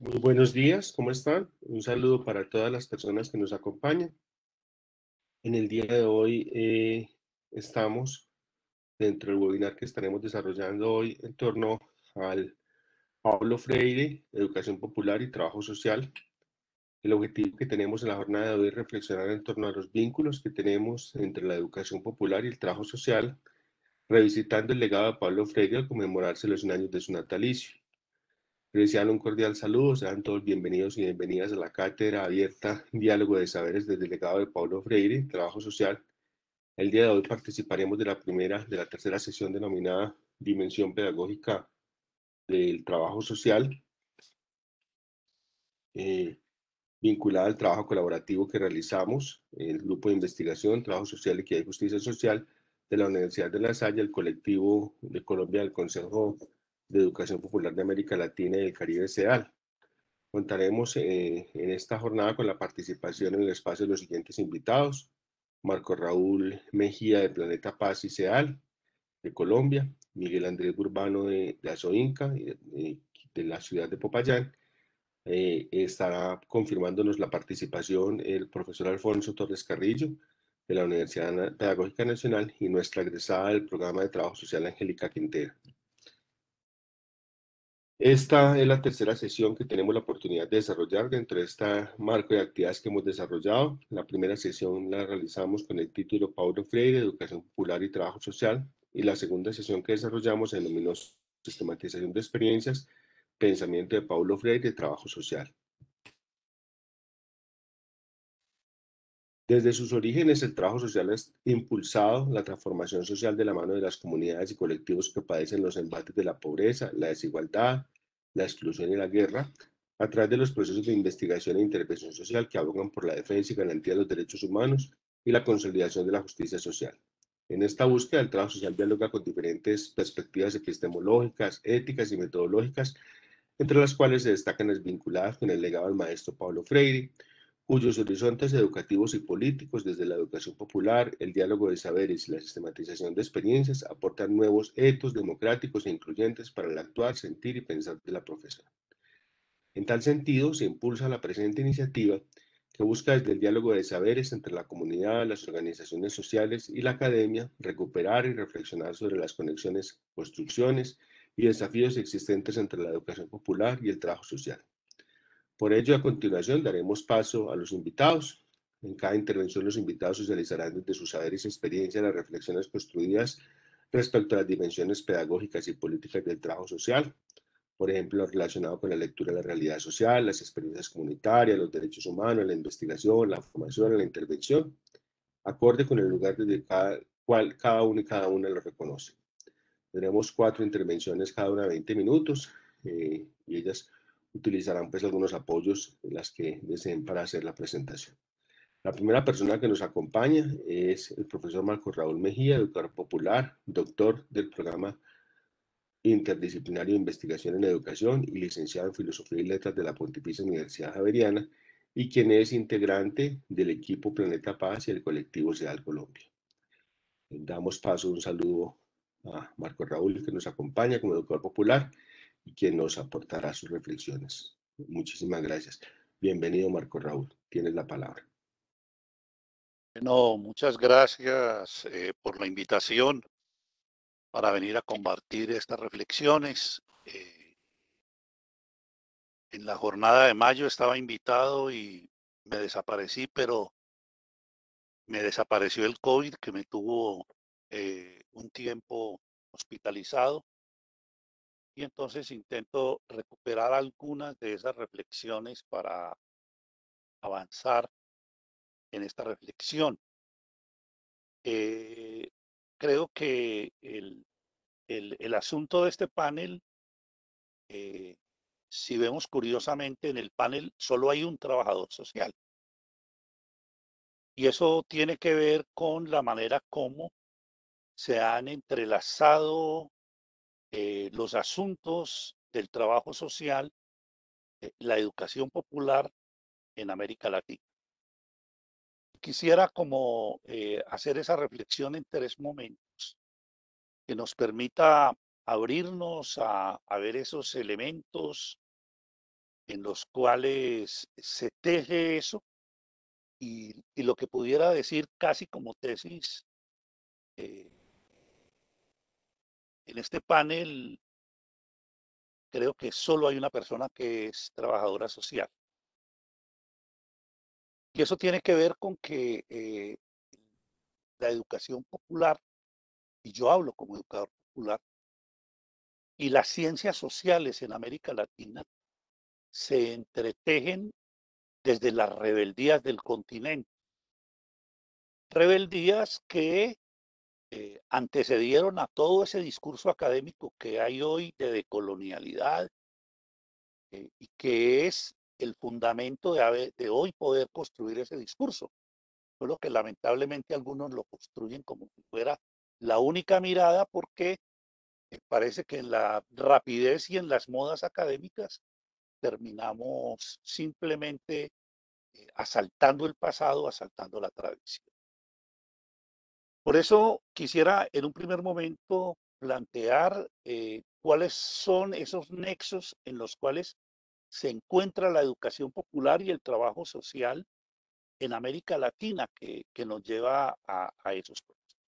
Muy buenos días, ¿cómo están? Un saludo para todas las personas que nos acompañan. En el día de hoy estamos dentro del webinar que estaremos desarrollando hoy en torno al Paulo Freire, Educación Popular y Trabajo Social. El objetivo que tenemos en la jornada de hoy es reflexionar en torno a los vínculos que tenemos entre la educación popular y el trabajo social, revisitando el legado de Pablo Freire al conmemorarse los 100 años de su natalicio. Les desean un cordial saludo, sean todos bienvenidos y bienvenidas a la cátedra abierta Diálogo de Saberes del delegado de Paulo Freire, Trabajo Social. El día de hoy participaremos de la tercera sesión denominada Dimensión Pedagógica del Trabajo Social, eh, vinculada al trabajo colaborativo que realizamos, el Grupo de Investigación, Trabajo Social, Equidad y Justicia Social de la Universidad de La Salle, el colectivo de Colombia del Consejo de Educación Popular de América Latina y el Caribe, CEDAL. Contaremos en esta jornada con la participación en el espacio de los siguientes invitados: Marco Raúl Mejía de Planeta Paz y CEAL de Colombia, Miguel Andrés Burbano de Azoinca de la ciudad de Popayán. Estará confirmándonos la participación el profesor Alfonso Torres Carrillo de la Universidad Pedagógica Nacional y nuestra egresada del programa de trabajo social Angélica Quintero. Esta es la tercera sesión que tenemos la oportunidad de desarrollar dentro de este marco de actividades que hemos desarrollado. La primera sesión la realizamos con el título Paulo Freire, Educación Popular y Trabajo Social, y la segunda sesión que desarrollamos se denominó Sistematización de Experiencias, Pensamiento de Paulo Freire y Trabajo Social. Desde sus orígenes, el trabajo social ha impulsado la transformación social de la mano de las comunidades y colectivos que padecen los embates de la pobreza, la desigualdad, la exclusión y la guerra, a través de los procesos de investigación e intervención social que abogan por la defensa y garantía de los derechos humanos y la consolidación de la justicia social. En esta búsqueda, el trabajo social dialoga con diferentes perspectivas epistemológicas, éticas y metodológicas, entre las cuales se destacan las vinculadas con el legado del maestro Paulo Freire, cuyos horizontes educativos y políticos, desde la educación popular, el diálogo de saberes y la sistematización de experiencias, aportan nuevos etos democráticos e incluyentes para el actuar, sentir y pensar de la profesión. En tal sentido, se impulsa la presente iniciativa que busca desde el diálogo de saberes entre la comunidad, las organizaciones sociales y la academia recuperar y reflexionar sobre las conexiones, construcciones y desafíos existentes entre la educación popular y el trabajo social. Por ello, a continuación daremos paso a los invitados. En cada intervención, los invitados socializarán desde sus saberes y experiencias las reflexiones construidas respecto a las dimensiones pedagógicas y políticas del trabajo social, por ejemplo, lo relacionado con la lectura de la realidad social, las experiencias comunitarias, los derechos humanos, la investigación, la formación, la intervención, acorde con el lugar desde cada cual cada uno y cada una lo reconoce. Tenemos 4 intervenciones, cada una de 20 minutos, y ellas utilizarán pues algunos apoyos en las que deseen para hacer la presentación. La primera persona que nos acompaña es el profesor Marco Raúl Mejía, educador popular, doctor del programa interdisciplinario de investigación en educación y licenciado en Filosofía y Letras de la Pontificia Universidad Javeriana, y quien es integrante del equipo Planeta Paz y el colectivo CEDAL Colombia. Damos paso, un saludo a Marco Raúl, que nos acompaña como educador popular y quien nos aportará sus reflexiones. Muchísimas gracias. Bienvenido, Marco Raúl. Tienes la palabra. No, muchas gracias por la invitación para venir a compartir estas reflexiones. En la jornada de mayo estaba invitado y me desaparecí, pero me desapareció el COVID que me tuvo un tiempo hospitalizado y entonces intento recuperar algunas de esas reflexiones para avanzar en esta reflexión. Eh, Creo que el asunto de este panel, eh, si vemos curiosamente en el panel, solo hay un trabajador social. Y eso tiene que ver con la manera como se han entrelazado los asuntos del trabajo social, la educación popular en América Latina. Quisiera como hacer esa reflexión en 3 momentos que nos permita abrirnos a ver esos elementos en los cuales se teje eso y lo que pudiera decir casi como tesis, eh, en este panel creo que solo hay una persona que es trabajadora social. Y eso tiene que ver con que la educación popular, y yo hablo como educador popular, y las ciencias sociales en América Latina se entretejen desde las rebeldías del continente. Rebeldías que antecedieron a todo ese discurso académico que hay hoy de decolonialidad y que es el fundamento de hoy poder construir ese discurso. Solo que lamentablemente algunos lo construyen como si fuera la única mirada porque parece que en la rapidez y en las modas académicas terminamos simplemente asaltando el pasado, asaltando la tradición. Por eso quisiera en un primer momento plantear cuáles son esos nexos en los cuales se encuentra la educación popular y el trabajo social en América Latina que nos lleva a esos procesos.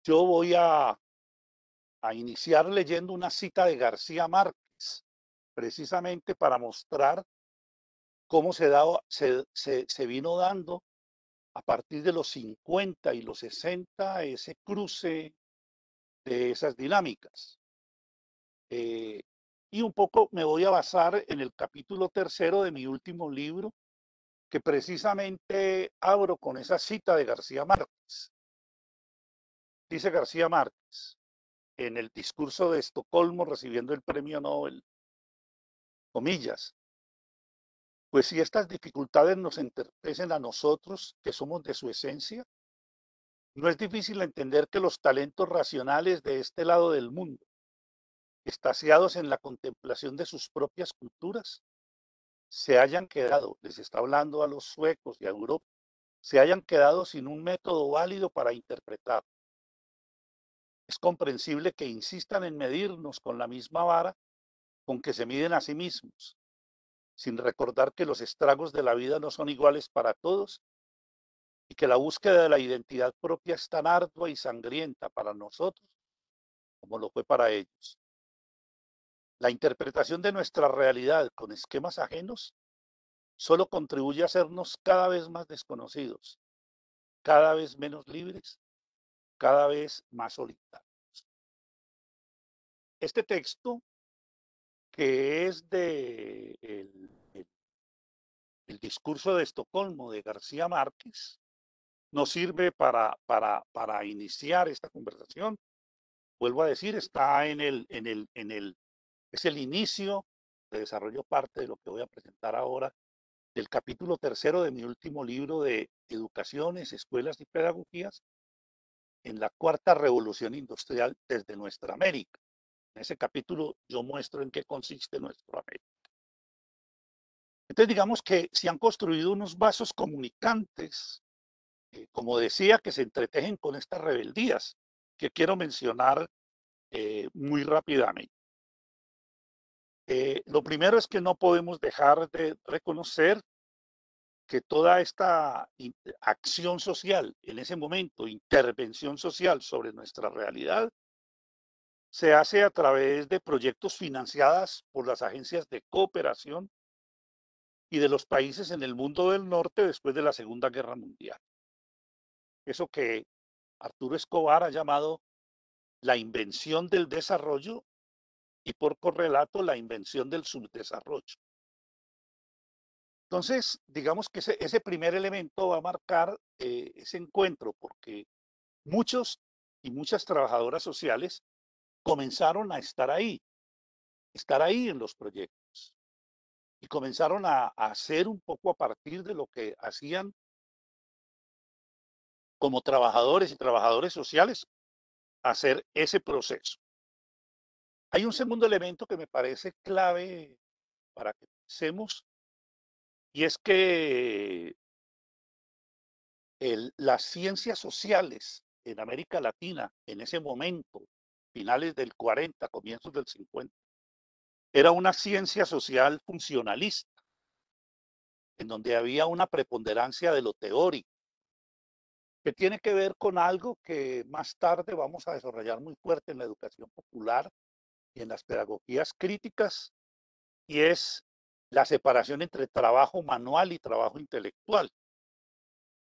Yo voy a iniciar leyendo una cita de García Márquez, precisamente para mostrar cómo se vino dando a partir de los 50 y los 60 ese cruce de esas dinámicas. Eh, y un poco me voy a basar en el capítulo tercero de mi último libro, que precisamente abro con esa cita de García Márquez. Dice García Márquez en el discurso de Estocolmo recibiendo el premio Nobel, comillas, pues si estas dificultades nos entorpecen a nosotros, que somos de su esencia, no es difícil entender que los talentos racionales de este lado del mundo, extasiados en la contemplación de sus propias culturas, se hayan quedado, les está hablando a los suecos y a Europa, se hayan quedado sin un método válido para interpretar. Es comprensible que insistan en medirnos con la misma vara con que se miden a sí mismos, sin recordar que los estragos de la vida no son iguales para todos y que la búsqueda de la identidad propia es tan ardua y sangrienta para nosotros como lo fue para ellos. La interpretación de nuestra realidad con esquemas ajenos solo contribuye a hacernos cada vez más desconocidos, cada vez menos libres, cada vez más solitarios. Este texto, que es de el discurso de Estocolmo de García Márquez, nos sirve para iniciar esta conversación. Vuelvo a decir, está es el inicio de desarrollo parte de lo que voy a presentar ahora del capítulo tercero de mi último libro de Educaciones, Escuelas y Pedagogías en la cuarta revolución industrial desde nuestra América. En ese capítulo yo muestro en qué consiste nuestra América. Entonces digamos que se han construido unos vasos comunicantes, como decía, que se entretejen con estas rebeldías que quiero mencionar muy rápidamente. Lo primero es que no podemos dejar de reconocer que toda esta acción social en ese momento, intervención social sobre nuestra realidad, se hace a través de proyectos financiadas por las agencias de cooperación y de los países en el mundo del norte después de la Segunda Guerra Mundial. Eso que Arturo Escobar ha llamado la invención del desarrollo y por correlato la invención del subdesarrollo. Entonces, digamos que ese primer elemento va a marcar ese encuentro, porque muchos y muchas trabajadoras sociales comenzaron a estar ahí en los proyectos y comenzaron a hacer un poco a partir de lo que hacían como trabajadores y trabajadores sociales, hacer ese proceso. Hay un segundo elemento que me parece clave para que pensemos y es que las ciencias sociales en América Latina en ese momento, finales del 40, comienzos del 50, era una ciencia social funcionalista, en donde había una preponderancia de lo teórico, que tiene que ver con algo que más tarde vamos a desarrollar muy fuerte en la educación popular y en las pedagogías críticas, y es la separación entre trabajo manual y trabajo intelectual.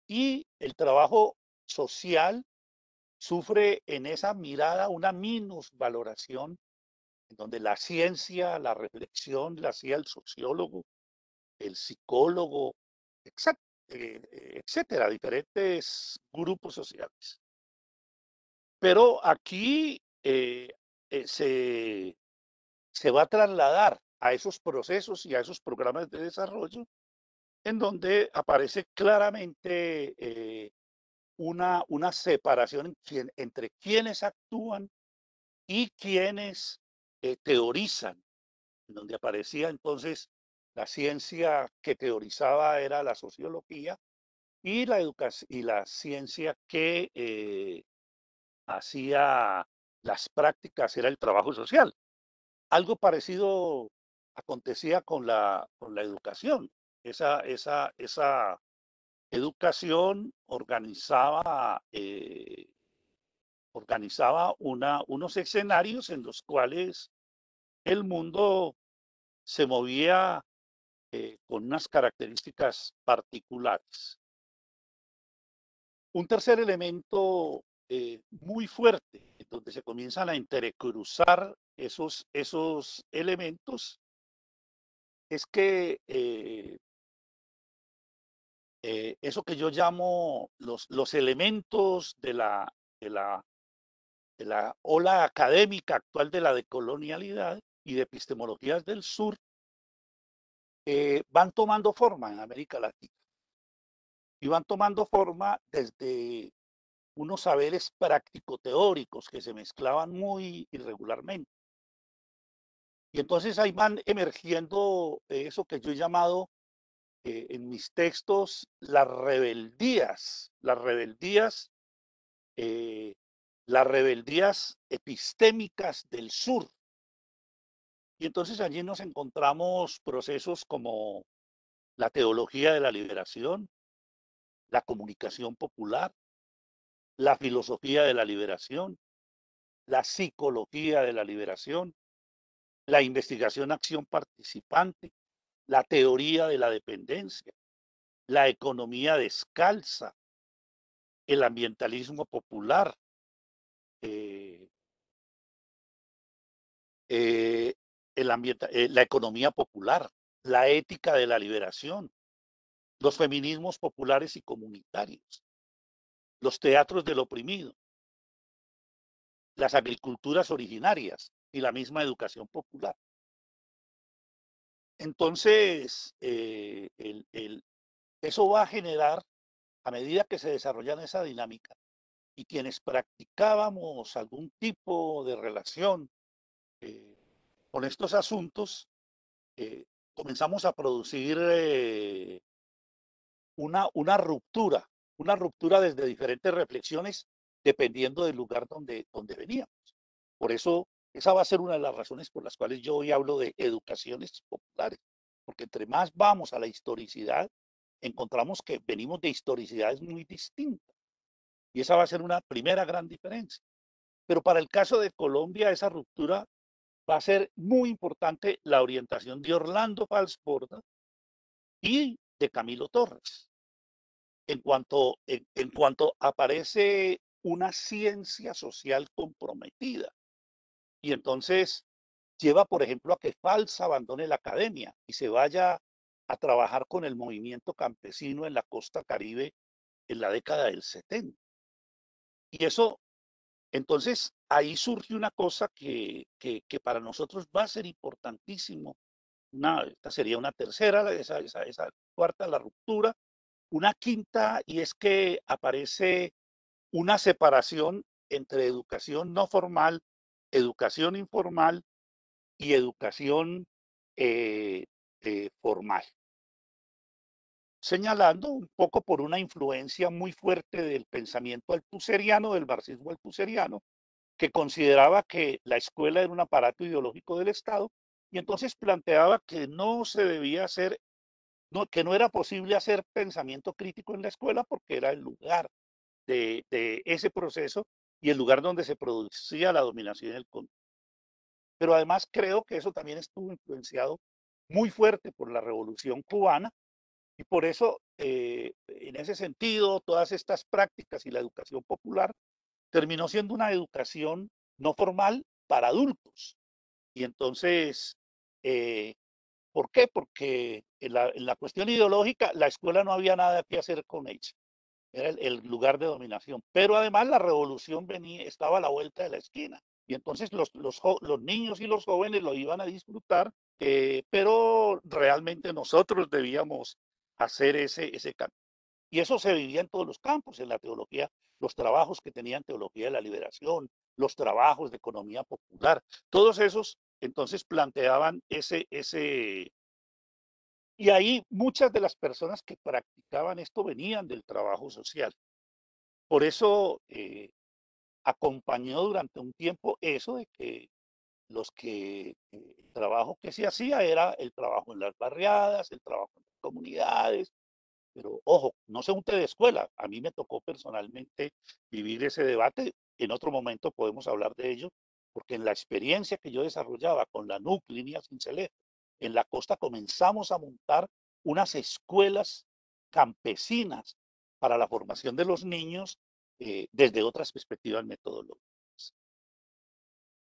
Y el trabajo social sufre en esa mirada una minusvaloración, en donde la ciencia, la reflexión la hacía el sociólogo, el psicólogo, etcétera, diferentes grupos sociales. Pero aquí se va a trasladar a esos procesos y a esos programas de desarrollo en donde aparece claramente una separación entre quienes actúan y quienes teorizan, en donde aparecía entonces la ciencia que teorizaba era la sociología y la educación y la ciencia que hacía las prácticas era el trabajo social. Algo parecido acontecía con la educación. Esa educación organizaba unos escenarios en los cuales el mundo se movía con unas características particulares. Un tercer elemento muy fuerte, donde se comienzan a entrecruzar esos elementos, es que eso que yo llamo los elementos de la, de la ola académica actual de la decolonialidad y de epistemologías del sur, van tomando forma en América Latina. Y van tomando forma desde unos saberes práctico-teóricos que se mezclaban muy irregularmente. Y entonces ahí van emergiendo eso que yo he llamado en mis textos eh, las rebeldías epistémicas del sur. Y entonces allí nos encontramos procesos como la teología de la liberación, la comunicación popular, la filosofía de la liberación, la psicología de la liberación, la investigación-acción participante, la teoría de la dependencia, la economía descalza, el ambientalismo popular, eh, eh, la economía popular, la ética de la liberación, los feminismos populares y comunitarios, los teatros del oprimido, las agriculturas originarias y la misma educación popular. Entonces, eso va a generar, a medida que se desarrolla esa dinámica, y quienes practicábamos algún tipo de relación eh, con estos asuntos, comenzamos a producir una ruptura desde diferentes reflexiones, dependiendo del lugar donde veníamos. Por eso, esa va a ser una de las razones por las cuales yo hoy hablo de educaciones populares, porque entre más vamos a la historicidad, encontramos que venimos de historicidades muy distintas. Y esa va a ser una primera gran diferencia. Pero para el caso de Colombia, esa ruptura va a ser muy importante la orientación de Orlando Falsborda y de Camilo Torres. En cuanto aparece una ciencia social comprometida. Y entonces lleva, por ejemplo, a que Fals abandone la academia y se vaya a trabajar con el movimiento campesino en la costa Caribe en la década del 70. Y eso, entonces, ahí surge una cosa que para nosotros va a ser importantísimo. Esta sería una tercera, esa cuarta, la ruptura. Una quinta, y es que aparece una separación entre educación no formal, educación informal y educación eh, formal, señalando un poco por una influencia muy fuerte del pensamiento althuseriano, del marxismo althuseriano, que consideraba que la escuela era un aparato ideológico del Estado Y entonces planteaba que no se debía hacer, que no era posible hacer pensamiento crítico en la escuela porque era el lugar de ese proceso y el lugar donde se producía la dominación y el control. Pero además creo que eso también estuvo influenciado muy fuerte por la Revolución Cubana y por eso, en ese sentido, todas estas prácticas y la educación popular terminó siendo una educación no formal para adultos. Y entonces, eh, ¿por qué? Porque en la cuestión ideológica, la escuela no había nada que hacer con ella. Era el lugar de dominación. Pero además la revolución venía, estaba a la vuelta de la esquina. Y entonces los niños y los jóvenes lo iban a disfrutar, pero realmente nosotros debíamos hacer ese cambio. Y eso se vivía en todos los campos, en la teología, los trabajos que tenían teología de la liberación, los trabajos de economía popular, todos esos entonces planteaban ese, y ahí muchas de las personas que practicaban esto venían del trabajo social. Por eso acompañó durante un tiempo eso de que el trabajo que se hacía era el trabajo en las barriadas, el trabajo en las comunidades, pero ojo, no se unte de escuela. A mí me tocó personalmente vivir ese debate. En otro momento podemos hablar de ello, porque en la experiencia que yo desarrollaba con la NUC, Línea Cincelejo, en la costa comenzamos a montar unas escuelas campesinas para la formación de los niños desde otras perspectivas metodológicas.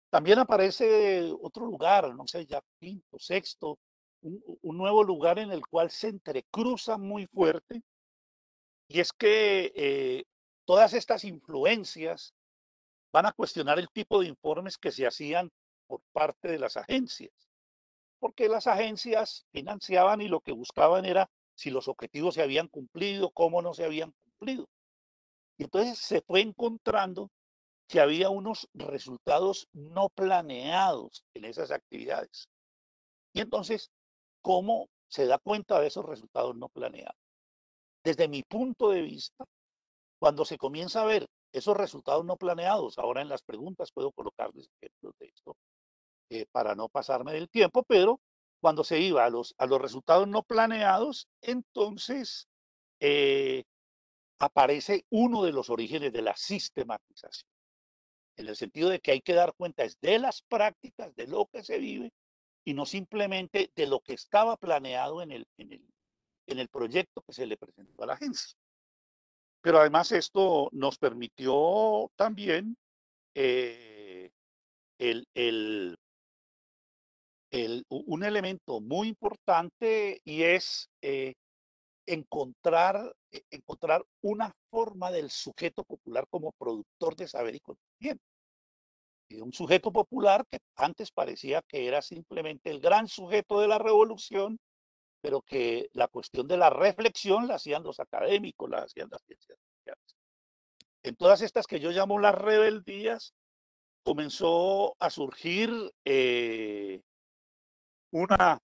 También aparece otro lugar, no sé, ya quinto, sexto, un nuevo lugar en el cual se entrecruza muy fuerte y es que todas estas influencias van a cuestionar el tipo de informes que se hacían por parte de las agencias, porque las agencias financiaban y lo que buscaban era si los objetivos se habían cumplido, cómo no se habían cumplido. Y entonces se fue encontrando que había unos resultados no planeados en esas actividades. Y entonces, ¿cómo se da cuenta de esos resultados no planeados? Desde mi punto de vista, cuando se comienza a ver esos resultados no planeados, ahora en las preguntas puedo colocarles ejemplos de esto para no pasarme del tiempo, pero cuando se iba a los resultados no planeados, entonces eh, aparece uno de los orígenes de la sistematización, en el sentido de que hay que dar cuenta es de las prácticas, de lo que se vive, y no simplemente de lo que estaba planeado en el proyecto que se le presentó a la agencia. Pero además esto nos permitió también eh, el, el, un elemento muy importante y es encontrar una forma del sujeto popular como productor de saber y conocimiento. Y un sujeto popular que antes parecía que era simplemente el gran sujeto de la revolución, pero que la cuestión de la reflexión la hacían los académicos, la hacían las ciencias sociales. En todas estas que yo llamo las rebeldías, comenzó a surgir una,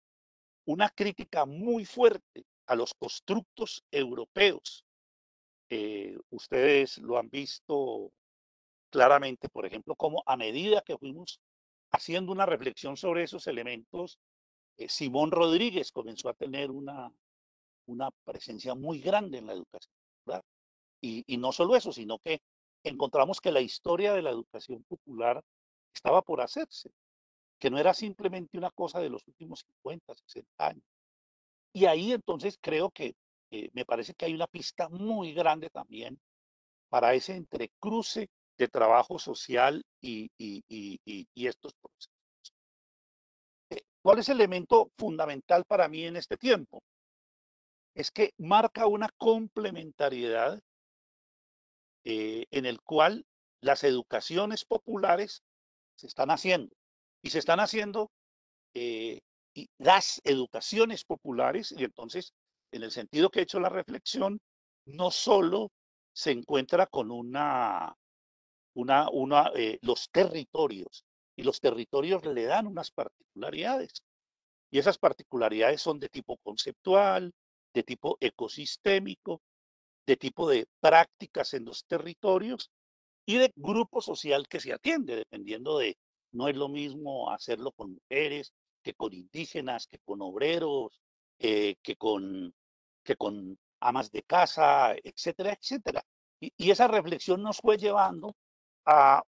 una crítica muy fuerte a los constructos europeos. Ustedes lo han visto claramente, por ejemplo, como a medida que fuimos haciendo una reflexión sobre esos elementos, Simón Rodríguez comenzó a tener una presencia muy grande en la educación, ¿verdad? Y no solo eso, sino que encontramos que la historia de la educación popular estaba por hacerse, que no era simplemente una cosa de los últimos 50, 60 años. Y ahí entonces creo que me parece que hay una pista muy grande también para ese entrecruce de trabajo social y estos procesos. ¿Cuál es el elemento fundamental para mí en este tiempo? Es que marca una complementariedad en el cual las educaciones populares se están haciendo y se están haciendo eh, y las educaciones populares, y entonces, en el sentido que he hecho la reflexión, no solo se encuentra con los territorios, y los territorios le dan unas particularidades, y esas particularidades son de tipo conceptual, de tipo ecosistémico, de tipo de prácticas en los territorios y de grupo social que se atiende, dependiendo de, no es lo mismo hacerlo con mujeres que con indígenas, que con obreros, que con amas de casa, etcétera, etcétera. Y esa reflexión nos fue llevando a,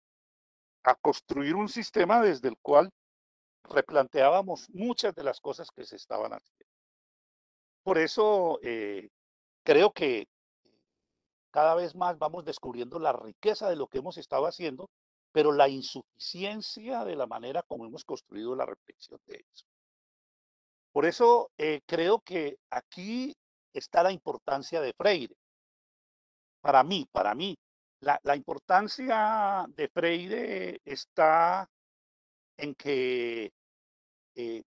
a construir un sistema desde el cual replanteábamos muchas de las cosas que se estaban haciendo. Por eso creo que cada vez más vamos descubriendo la riqueza de lo que hemos estado haciendo, pero la insuficiencia de la manera como hemos construido la reflexión de eso. Por eso creo que aquí está la importancia de Freire. Para mí, la importancia de Freire está en que eh,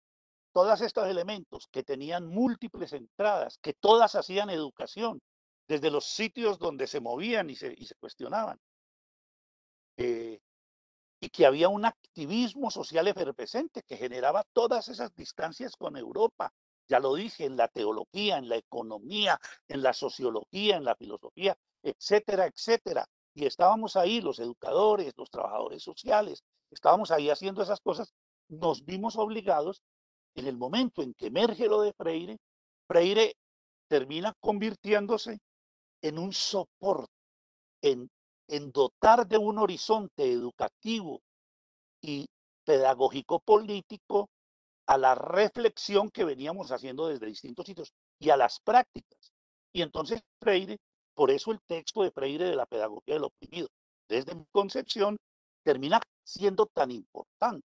todos estos elementos que tenían múltiples entradas, que todas hacían educación, desde los sitios donde se movían y se cuestionaban, eh, y que había un activismo social efervescente que generaba todas esas distancias con Europa. Ya lo dije, en la teología, en la economía, en la sociología, en la filosofía, etcétera, etcétera. Y estábamos ahí, los educadores, los trabajadores sociales, estábamos ahí haciendo esas cosas. Nos vimos obligados en el momento en que emerge lo de Freire, Freire termina convirtiéndose en un soporte, en, en dotar de un horizonte educativo y pedagógico político a la reflexión que veníamos haciendo desde distintos sitios y a las prácticas. Y entonces Freire, por eso el texto de Freire de la pedagogía del oprimido, desde mi concepción, termina siendo tan importante,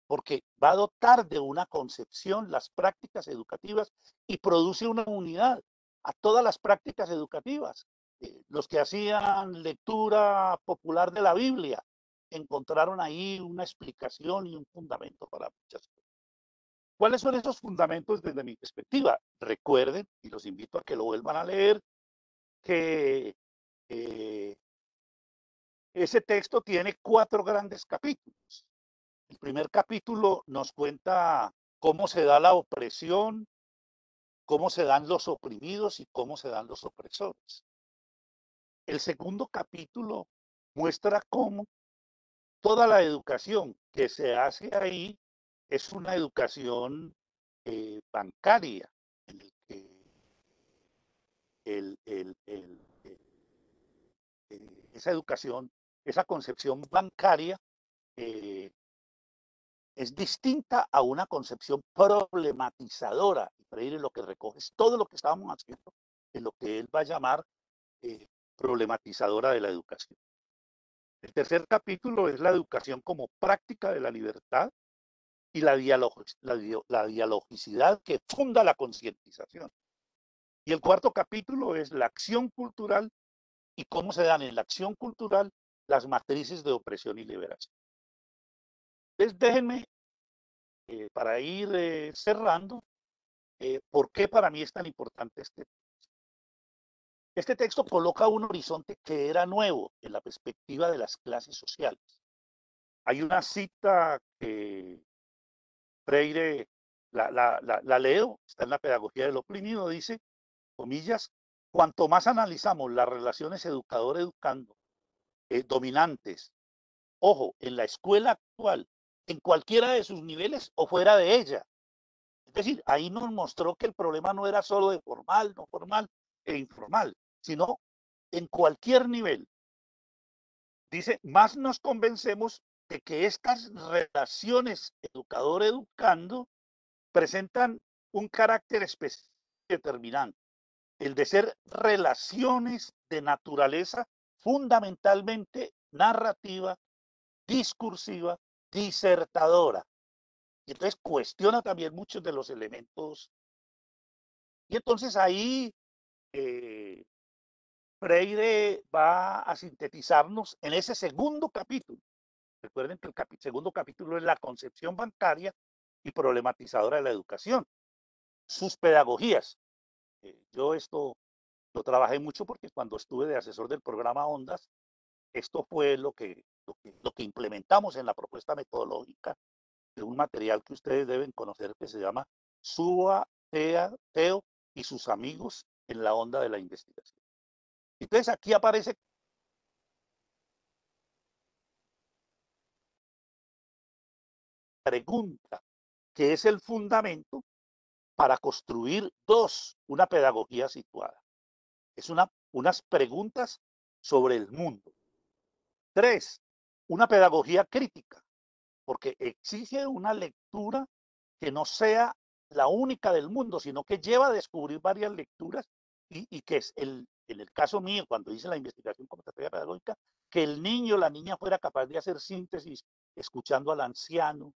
porque va a dotar de una concepción las prácticas educativas y produce una unidad a todas las prácticas educativas. Los que hacían lectura popular de la Biblia encontraron ahí una explicación y un fundamento para muchas cosas. ¿Cuáles son esos fundamentos desde mi perspectiva? Recuerden, y los invito a que lo vuelvan a leer, que eh, ese texto tiene 4 grandes capítulos. El primer capítulo nos cuenta cómo se da la opresión, cómo se dan los oprimidos y cómo se dan los opresores. El segundo capítulo muestra cómo toda la educación que se hace ahí es una educación bancaria, en el que esa educación, esa concepción bancaria eh, es distinta a una concepción problematizadora. Y Freire lo que recoge es todo lo que estábamos haciendo en lo que él va a llamar eh, problematizadora de la educación. El tercer capítulo es la educación como práctica de la libertad y la dialogicidad que funda la concientización. Y el cuarto capítulo es la acción cultural y cómo se dan en la acción cultural las matrices de opresión y liberación. Entonces, déjenme, para ir cerrando, ¿por qué para mí es tan importante este texto? Este texto coloca un horizonte que era nuevo en la perspectiva de las clases sociales. Hay una cita que Freire, la leo, está en la pedagogía del oprimido, dice, comillas, cuanto más analizamos las relaciones educador-educando dominantes, ojo, en la escuela actual, en cualquiera de sus niveles o fuera de ella. Es decir, ahí nos mostró que el problema no era solo de formal, no formal e informal, sino en cualquier nivel. Dice, más nos convencemos de que estas relaciones educador-educando presentan un carácter específico determinante, el de ser relaciones de naturaleza fundamentalmente narrativa, discursiva, disertadora. Y entonces cuestiona también muchos de los elementos. Y entonces ahí eh, Freire va a sintetizarnos en ese segundo capítulo. Recuerden que el segundo capítulo es la concepción bancaria y problematizadora de la educación, sus pedagogías. Yo esto lo trabajé mucho porque cuando estuve de asesor del programa Ondas, esto fue lo que implementamos en la propuesta metodológica de un material que ustedes deben conocer que se llama Suba, Teo y sus amigos en la onda de la investigación. Entonces aquí aparece pregunta que es el fundamento para construir dos, una pedagogía situada. Es unas preguntas sobre el mundo. Tres, una pedagogía crítica, porque exige una lectura que no sea la única del mundo, sino que lleva a descubrir varias lecturas y que es en el caso mío, cuando hice la investigación como estrategia pedagógica, que el niño o la niña fuera capaz de hacer síntesis escuchando al anciano,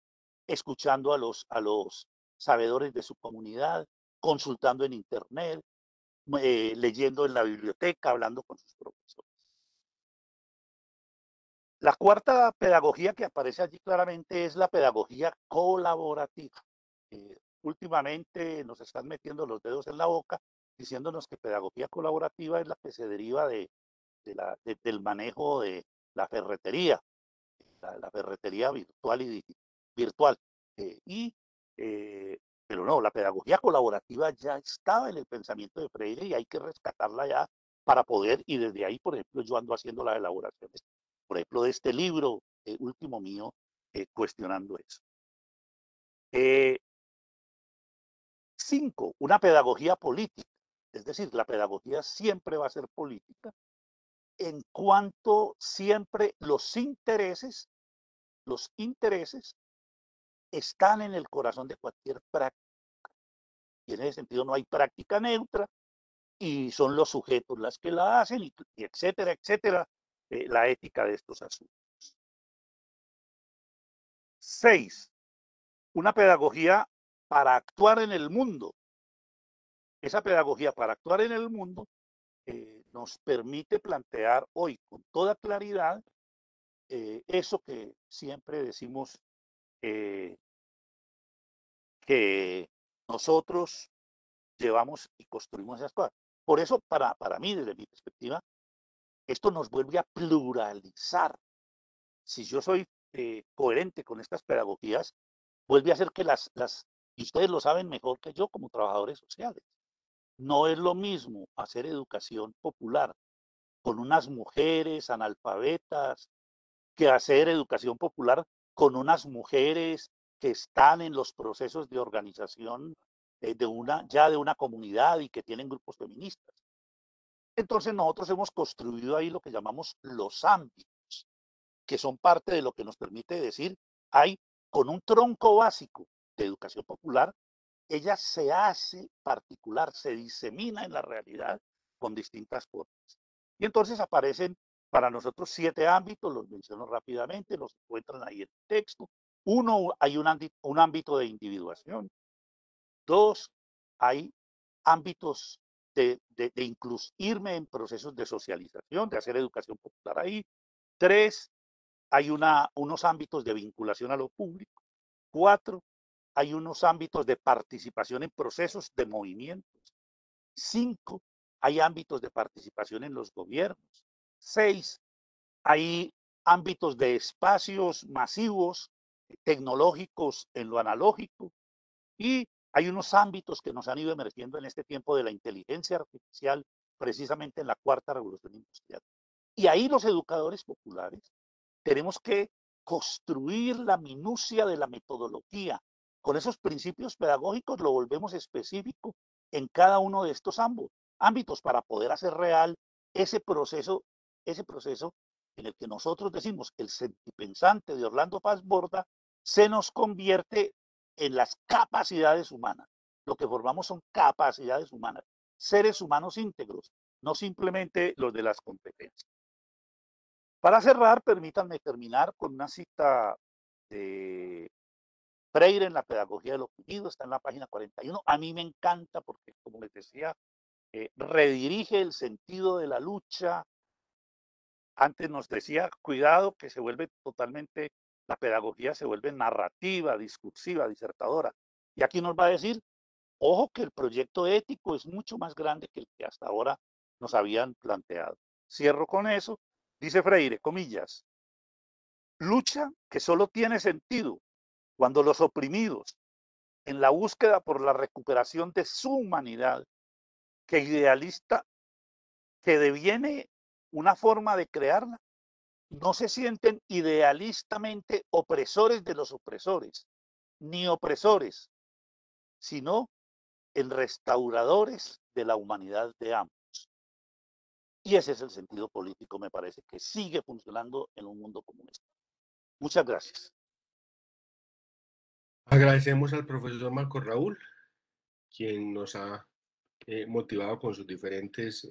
escuchando a los sabedores de su comunidad, consultando en internet, leyendo en la biblioteca, hablando con sus profesores. La cuarta pedagogía que aparece allí claramente es la pedagogía colaborativa. Últimamente nos están metiendo los dedos en la boca diciéndonos que pedagogía colaborativa es la que se deriva del manejo de la ferretería, la ferretería virtual y virtual. Eh, y, eh, pero no, la pedagogía colaborativa ya estaba en el pensamiento de Freire y hay que rescatarla ya para poder, y desde ahí, por ejemplo, yo ando haciendo las elaboraciones, por ejemplo, de este libro último mío, cuestionando eso. Cinco, una pedagogía política. Es decir, la pedagogía siempre va a ser política en cuanto siempre los intereses están en el corazón de cualquier práctica. Y en ese sentido no hay práctica neutra y son los sujetos las que la hacen, y etcétera, etcétera, la ética de estos asuntos. Seis, una pedagogía para actuar en el mundo. Esa pedagogía para actuar en el mundo nos permite plantear hoy con toda claridad eso que siempre decimos que nosotros llevamos y construimos esas cosas. Por eso, para mí, desde mi perspectiva, esto nos vuelve a pluralizar. Si yo soy coherente con estas pedagogías, vuelve a hacer que y ustedes lo saben mejor que yo como trabajadores sociales, no es lo mismo hacer educación popular con unas mujeres analfabetas que hacer educación popular con unas mujeres que están en los procesos de organización ya de una comunidad y que tienen grupos feministas. Entonces nosotros hemos construido ahí lo que llamamos los ámbitos, que son parte de lo que nos permite decir, hay con un tronco básico de educación popular, ella se hace particular, se disemina en la realidad con distintas formas. Y entonces aparecen para nosotros 7 ámbitos, los menciono rápidamente, los encuentran ahí en el texto. Uno, hay un ámbito de individuación. Dos, hay ámbitos de incluirme en procesos de socialización, de hacer educación popular ahí. Tres, hay unos ámbitos de vinculación a lo público. Cuatro, hay unos ámbitos de participación en procesos de movimientos. Cinco, hay ámbitos de participación en los gobiernos. Seis, hay ámbitos de espacios masivos tecnológicos en lo analógico y hay unos ámbitos que nos han ido emergiendo en este tiempo de la inteligencia artificial, precisamente en la cuarta revolución industrial. Y ahí los educadores populares tenemos que construir la minucia de la metodología. Con esos principios pedagógicos lo volvemos específico en cada uno de estos ámbitos para poder hacer real ese proceso en el que nosotros decimos el sentipensante de Orlando Paz Borda se nos convierte en las capacidades humanas. Lo que formamos son capacidades humanas, seres humanos íntegros, no simplemente los de las competencias. Para cerrar, permítanme terminar con una cita de Freire en la pedagogía del oprimido, está en la página 41. A mí me encanta porque, como les decía, redirige el sentido de la lucha. Antes nos decía, cuidado, que se vuelve totalmente, la pedagogía se vuelve narrativa, discursiva, disertadora. Y aquí nos va a decir, ojo que el proyecto ético es mucho más grande que el que hasta ahora nos habían planteado. Cierro con eso. Dice Freire, comillas, lucha que solo tiene sentido cuando los oprimidos, en la búsqueda por la recuperación de su humanidad, que idealista, que deviene una forma de crearla, no se sienten idealistamente opresores de los opresores, ni opresores, sino en restauradores de la humanidad de ambos. Y ese es el sentido político, me parece, que sigue funcionando en un mundo como este. Muchas gracias. Agradecemos al profesor Marco Raúl, quien nos ha motivado con sus diferentes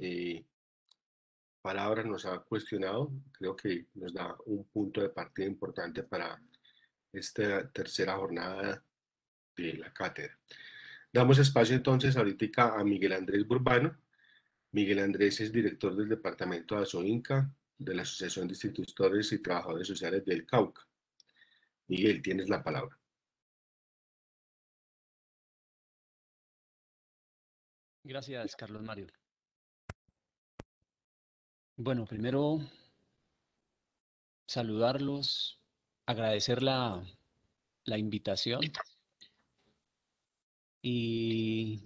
palabras, nos ha cuestionado. Creo que nos da un punto de partida importante para esta tercera jornada de la cátedra. Damos espacio entonces ahorita a Miguel Andrés Burbano. Miguel Andrés es director del departamento de ASOINCA, de la Asociación de Institutores y Trabajadores Sociales del Cauca. Miguel, tienes la palabra. Gracias, Carlos Mario. Bueno, primero saludarlos, agradecer la invitación y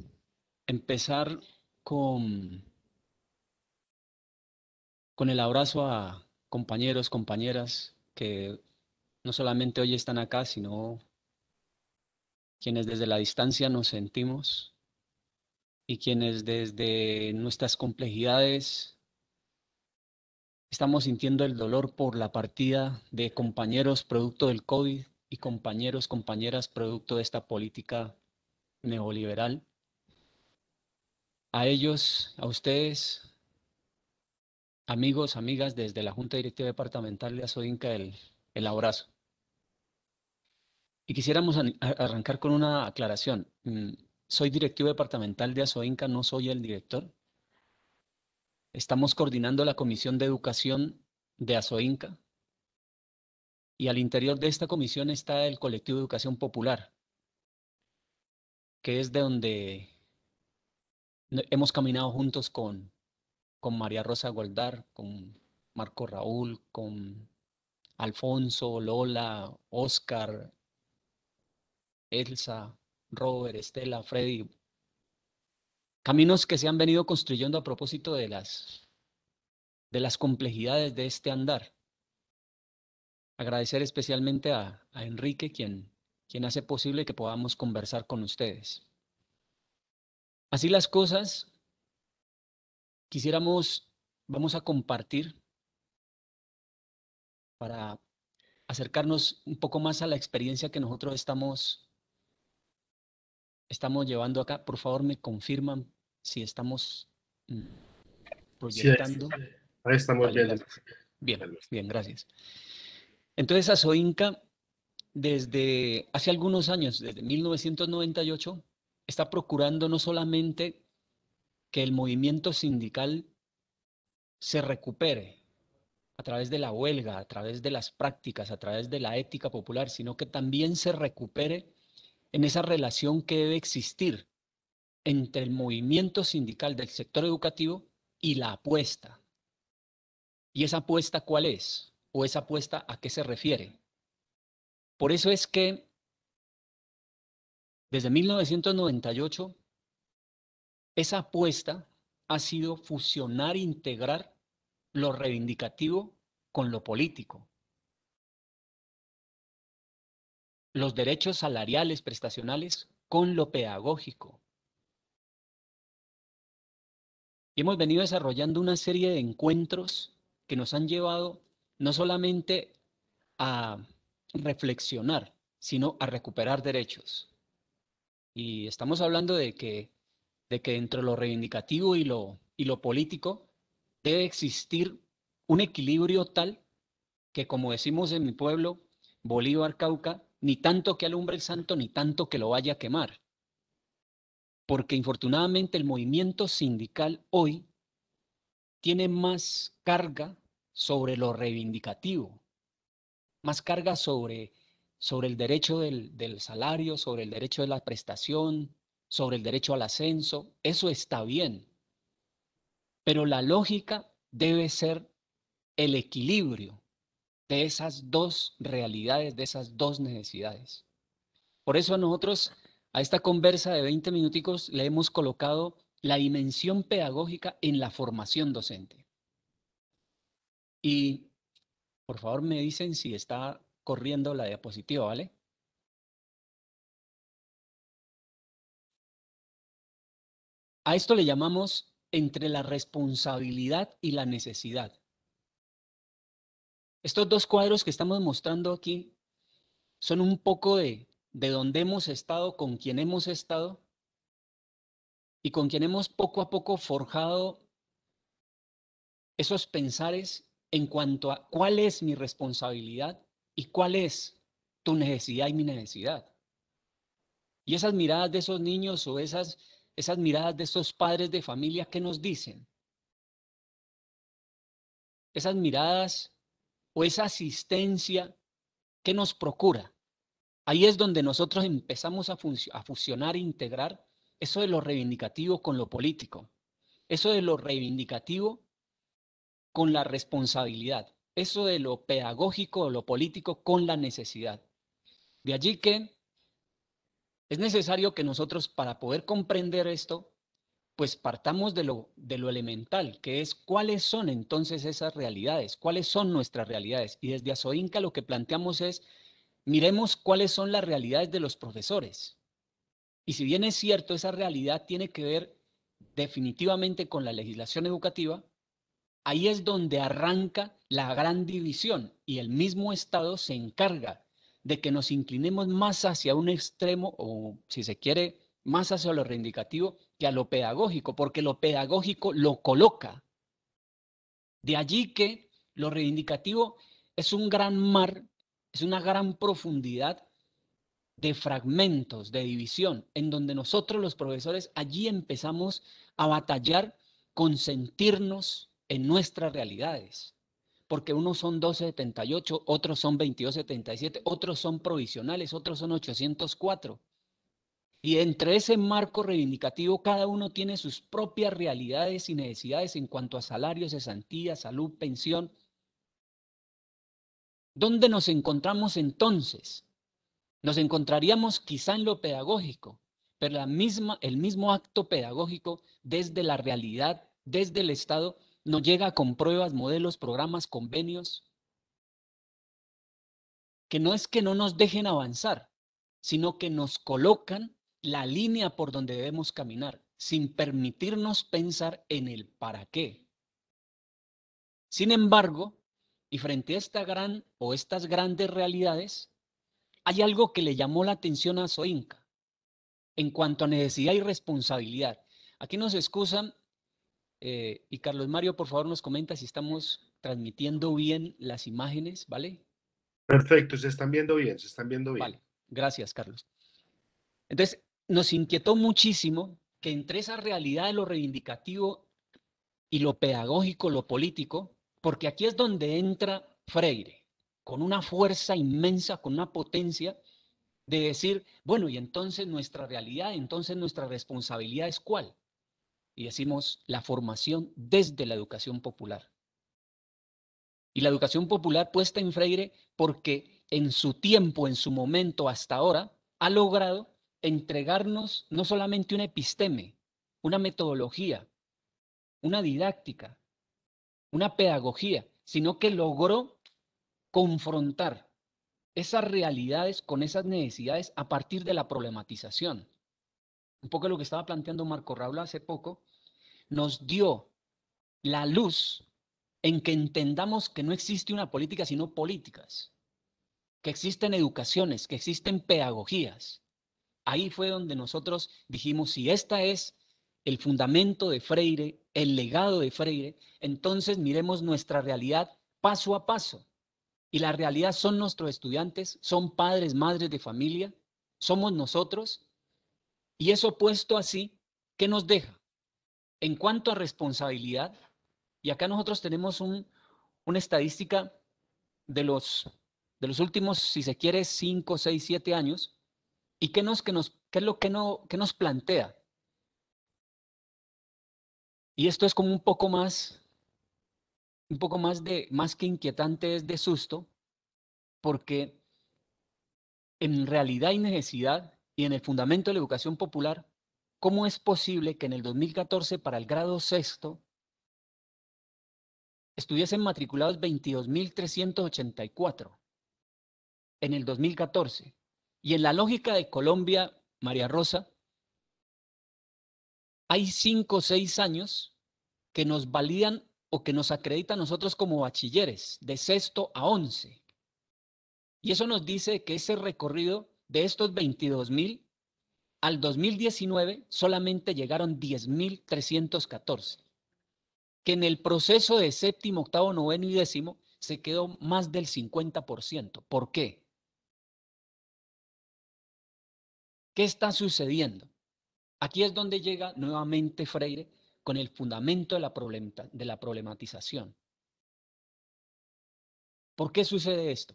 empezar con el abrazo a compañeros, compañeras que no solamente hoy están acá, sino quienes desde la distancia nos sentimos y quienes desde nuestras complejidades estamos sintiendo el dolor por la partida de compañeros producto del COVID y compañeros, compañeras producto de esta política neoliberal. A ellos, a ustedes, amigos, amigas, desde la Junta Directiva Departamental de ASOINCA, el abrazo. Y quisiéramos arrancar con una aclaración. Soy directivo departamental de ASOINCA, no soy el director. Estamos coordinando la Comisión de Educación de ASOINCA y al interior de esta comisión está el Colectivo de Educación Popular, que es de donde hemos caminado juntos con María Rosa Goldar, con Marco Raúl, con Alfonso, Lola, Oscar, Elsa, Robert, Estela, Freddy. Caminos que se han venido construyendo a propósito de las complejidades de este andar. Agradecer especialmente a Enrique, quien hace posible que podamos conversar con ustedes. Así las cosas, vamos a compartir para acercarnos un poco más a la experiencia que nosotros estamos llevando acá. Por favor, me confirman si estamos proyectando. Sí, ahí estamos Vale, viendo. bien, gracias. Entonces, ASOINCA, desde hace algunos años, desde 1998, está procurando no solamente que el movimiento sindical se recupere a través de la huelga, a través de las prácticas, a través de la ética popular, sino que también se recupere en esa relación que debe existir entre el movimiento sindical del sector educativo y la apuesta. ¿Y esa apuesta cuál es? ¿O esa apuesta a qué se refiere? Por eso es que desde 1998 esa apuesta ha sido fusionar e integrar lo reivindicativo con lo político. Los derechos salariales, prestacionales, con lo pedagógico. Y hemos venido desarrollando una serie de encuentros que nos han llevado no solamente a reflexionar, sino a recuperar derechos. Y estamos hablando de que entre lo reivindicativo y lo político debe existir un equilibrio tal que, como decimos en mi pueblo, Bolívar, Cauca, ni tanto que alumbre el santo, ni tanto que lo vaya a quemar. Porque infortunadamente el movimiento sindical hoy tiene más carga sobre lo reivindicativo, más carga sobre el derecho del salario, sobre el derecho de la prestación, sobre el derecho al ascenso. Eso está bien. Pero la lógica debe ser el equilibrio de esas dos realidades, de esas dos necesidades. Por eso nosotros a esta conversa de 20 minuticos le hemos colocado la dimensión pedagógica en la formación docente. Y por favor me dicen si está corriendo la diapositiva, ¿vale? A esto le llamamos entre la responsabilidad y la necesidad. Estos dos cuadros que estamos mostrando aquí son un poco de dónde hemos estado, con quién hemos estado y con quién hemos poco a poco forjado esos pensares en cuanto a cuál es mi responsabilidad y cuál es tu necesidad y mi necesidad. Y esas miradas de esos niños o esas miradas de estos padres de familia, ¿qué nos dicen? Esas miradas o esa asistencia, ¿qué nos procura? Ahí es donde nosotros empezamos a fusionar e integrar eso de lo reivindicativo con lo político, eso de lo reivindicativo con la responsabilidad, eso de lo pedagógico o lo político con la necesidad. De allí que es necesario que nosotros, para poder comprender esto, pues partamos de lo elemental, que es cuáles son entonces esas realidades, cuáles son nuestras realidades. Y desde Asoinca lo que planteamos es, miremos cuáles son las realidades de los profesores. Y si bien es cierto, esa realidad tiene que ver definitivamente con la legislación educativa, ahí es donde arranca la gran división y el mismo Estado se encarga de que nos inclinemos más hacia un extremo o, si se quiere, más hacia lo reivindicativo que a lo pedagógico, porque lo pedagógico lo coloca. De allí que lo reivindicativo es un gran mar, es una gran profundidad de fragmentos, de división, en donde nosotros los profesores allí empezamos a batallar con sentirnos en nuestras realidades. Porque unos son 1278, otros son 2277, otros son provisionales, otros son 804. Y entre ese marco reivindicativo, cada uno tiene sus propias realidades y necesidades en cuanto a salarios, cesantía, salud, pensión. ¿Dónde nos encontramos entonces? Nos encontraríamos quizá en lo pedagógico, pero el mismo acto pedagógico desde la realidad, desde el Estado, nos llega con pruebas, modelos, programas, convenios, que no es que no nos dejen avanzar, sino que nos colocan la línea por donde debemos caminar, sin permitirnos pensar en el para qué. Sin embargo, y frente a esta gran o estas grandes realidades, hay algo que le llamó la atención a Soinca en cuanto a necesidad y responsabilidad. Aquí nos excusan, y Carlos Mario, por favor, nos comenta si estamos transmitiendo bien las imágenes, ¿vale? Perfecto, se están viendo bien, se están viendo bien. Vale, gracias, Carlos. Entonces, nos inquietó muchísimo que entre esa realidad de lo reivindicativo y lo pedagógico, lo político, porque aquí es donde entra Freire, con una fuerza inmensa, con una potencia de decir, bueno, y entonces nuestra realidad, entonces nuestra responsabilidad es ¿cuál? Y decimos la formación desde la educación popular. Y la educación popular puesta en Freire porque en su tiempo, en su momento, hasta ahora, ha logrado entregarnos no solamente una episteme, una metodología, una didáctica, una pedagogía, sino que logró confrontar esas realidades con esas necesidades a partir de la problematización. Un poco lo que estaba planteando Marco Raúl hace poco, nos dio la luz en que entendamos que no existe una política sino políticas, que existen educaciones, que existen pedagogías. Ahí fue donde nosotros dijimos, si esta es el fundamento de Freire, el legado de Freire, entonces miremos nuestra realidad paso a paso. Y la realidad son nuestros estudiantes, son padres, madres de familia, somos nosotros. Y eso puesto así, ¿qué nos deja? En cuanto a responsabilidad, y acá nosotros tenemos una estadística de los últimos, si se quiere, 5, 6, 7 años, y qué es lo que nos plantea. Y esto es como un poco más más que inquietante, es de susto, porque en realidad y necesidad, y en el fundamento de la educación popular, ¿cómo es posible que en el 2014 para el grado sexto estuviesen matriculados 22.384 en el 2014? Y en la lógica de Colombia, María Rosa, hay 5 o 6 años que nos validan o que nos acreditan a nosotros como bachilleres, de sexto a 11. Y eso nos dice que ese recorrido de estos 22.000, al 2019 solamente llegaron 10.314. Que en el proceso de séptimo, octavo, noveno y décimo se quedó más del 50%. ¿Por qué? ¿Qué está sucediendo? Aquí es donde llega nuevamente Freire con el fundamento de la problematización. ¿Por qué sucede esto?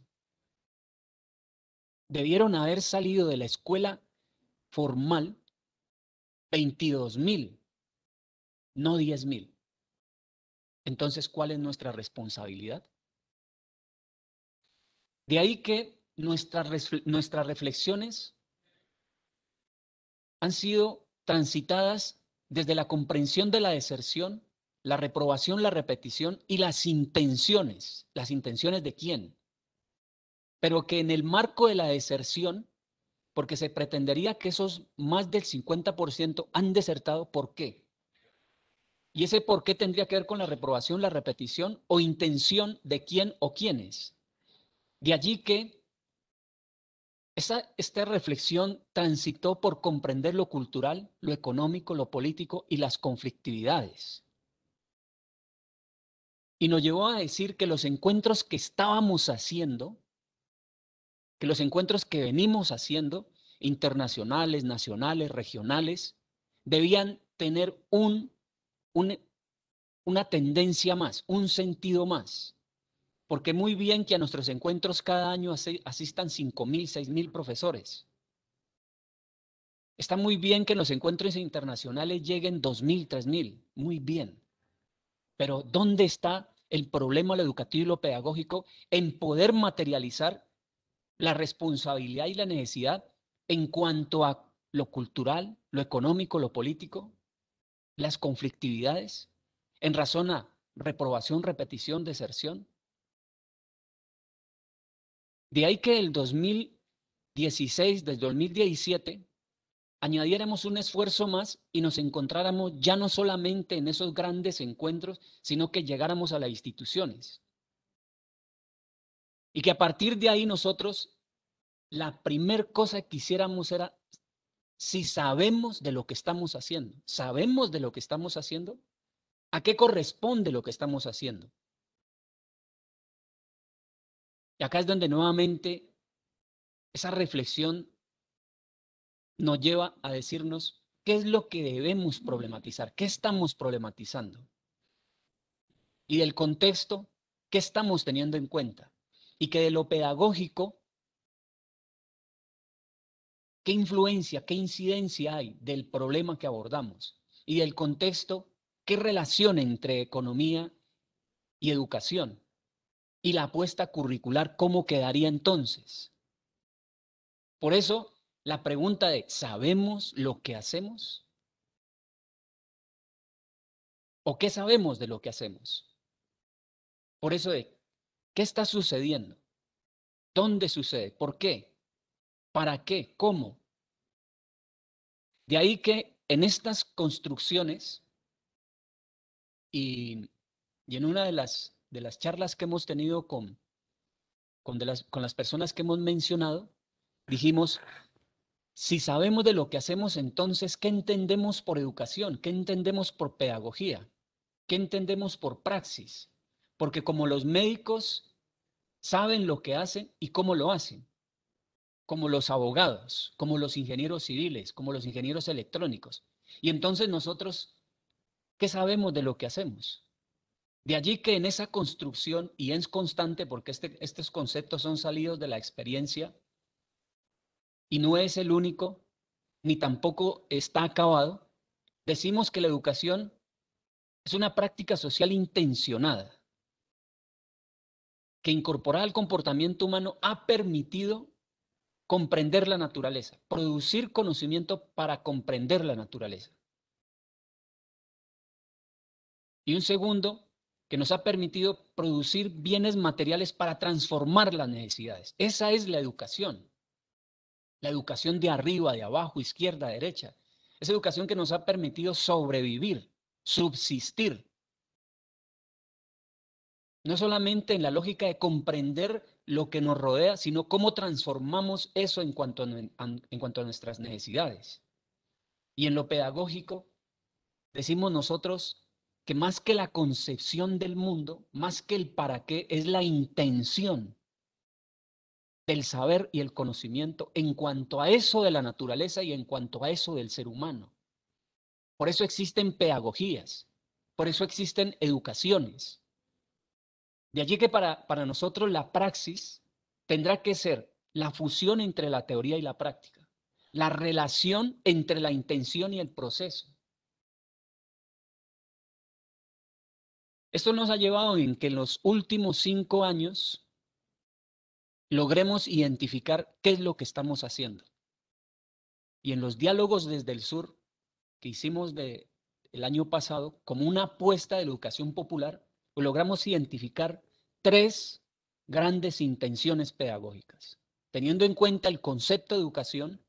Debieron haber salido de la escuela formal 22.000, no 10.000. Entonces, ¿cuál es nuestra responsabilidad? De ahí que nuestras reflexiones han sido transitadas desde la comprensión de la deserción, la reprobación, la repetición y las intenciones. ¿Las intenciones de quién? Pero que en el marco de la deserción, porque se pretendería que esos más del 50% han desertado, ¿por qué? Y ese por qué tendría que ver con la reprobación, la repetición o intención de quién o quiénes. De allí que esta reflexión transitó por comprender lo cultural, lo económico, lo político y las conflictividades. Y nos llevó a decir que los encuentros que estábamos haciendo, que los encuentros que venimos haciendo, internacionales, nacionales, regionales, debían tener una tendencia más, un sentido más. Porque muy bien que a nuestros encuentros cada año asistan 5.000, 6.000 profesores. Está muy bien que en los encuentros internacionales lleguen 2.000, 3.000. Muy bien. Pero ¿dónde está el problema lo educativo y lo pedagógico en poder materializar la responsabilidad y la necesidad en cuanto a lo cultural, lo económico, lo político, las conflictividades, en razón a reprobación, repetición, deserción? De ahí que el 2016, desde 2017, añadiéramos un esfuerzo más y nos encontráramos ya no solamente en esos grandes encuentros, sino que llegáramos a las instituciones. Y que a partir de ahí nosotros, la primer cosa que quisiéramos era, si sabemos de lo que estamos haciendo, ¿sabemos de lo que estamos haciendo? ¿A qué corresponde lo que estamos haciendo? Y acá es donde nuevamente esa reflexión nos lleva a decirnos qué es lo que debemos problematizar, qué estamos problematizando. Y del contexto, qué estamos teniendo en cuenta. Y que de lo pedagógico, qué influencia, qué incidencia hay del problema que abordamos. Y del contexto, qué relación entre economía y educación. Y la apuesta curricular, ¿cómo quedaría entonces? Por eso, la pregunta de ¿sabemos lo que hacemos? ¿O qué sabemos de lo que hacemos? Por eso, ¿qué está sucediendo? ¿Dónde sucede? ¿Por qué? ¿Para qué? ¿Cómo? De ahí que en estas construcciones y en una de las charlas que hemos tenido con las personas que hemos mencionado, dijimos, si sabemos de lo que hacemos, entonces, ¿qué entendemos por educación? ¿Qué entendemos por pedagogía? ¿Qué entendemos por praxis? Porque como los médicos saben lo que hacen y cómo lo hacen, como los abogados, como los ingenieros civiles, como los ingenieros electrónicos. Y entonces nosotros, ¿qué sabemos de lo que hacemos? De allí que en esa construcción, y es constante porque estos conceptos son salidos de la experiencia, y no es el único, ni tampoco está acabado, decimos que la educación es una práctica social intencionada, que incorporada al comportamiento humano ha permitido comprender la naturaleza, producir conocimiento para comprender la naturaleza. Y un segundo, que nos ha permitido producir bienes materiales para transformar las necesidades. Esa es la educación de arriba, de abajo, izquierda, derecha. Es educación que nos ha permitido sobrevivir, subsistir. No solamente en la lógica de comprender lo que nos rodea, sino cómo transformamos eso en cuanto a nuestras necesidades. Y en lo pedagógico, decimos nosotros que más que la concepción del mundo, más que el para qué, es la intención del saber y el conocimiento en cuanto a eso de la naturaleza y en cuanto a eso del ser humano. Por eso existen pedagogías, por eso existen educaciones. De allí que para nosotros la praxis tendrá que ser la fusión entre la teoría y la práctica, la relación entre la intención y el proceso. Esto nos ha llevado en que en los últimos 5 años logremos identificar qué es lo que estamos haciendo. Y en los diálogos desde el sur que hicimos el año pasado, como una apuesta de la educación popular, pues logramos identificar 3 grandes intenciones pedagógicas, teniendo en cuenta el concepto de educación,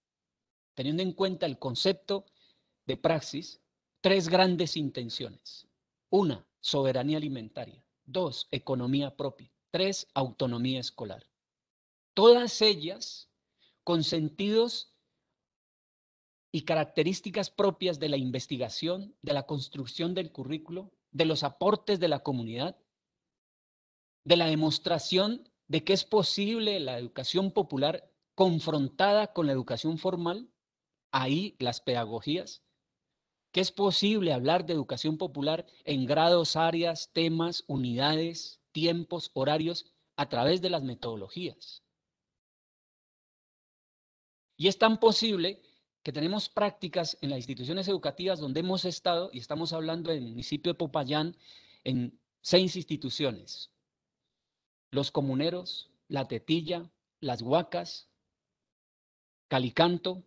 teniendo en cuenta el concepto de praxis, 3 grandes intenciones. 1, soberanía alimentaria. 2, economía propia. 3, autonomía escolar. Todas ellas con sentidos y características propias de la investigación, de la construcción del currículo, de los aportes de la comunidad, de la demostración de que es posible la educación popular confrontada con la educación formal, ahí las pedagogías, que es posible hablar de educación popular en grados, áreas, temas, unidades, tiempos, horarios, a través de las metodologías. Y es tan posible que tenemos prácticas en las instituciones educativas donde hemos estado, y estamos hablando en el municipio de Popayán, en 6 instituciones. Los Comuneros, La Tetilla, Las Huacas, Calicanto,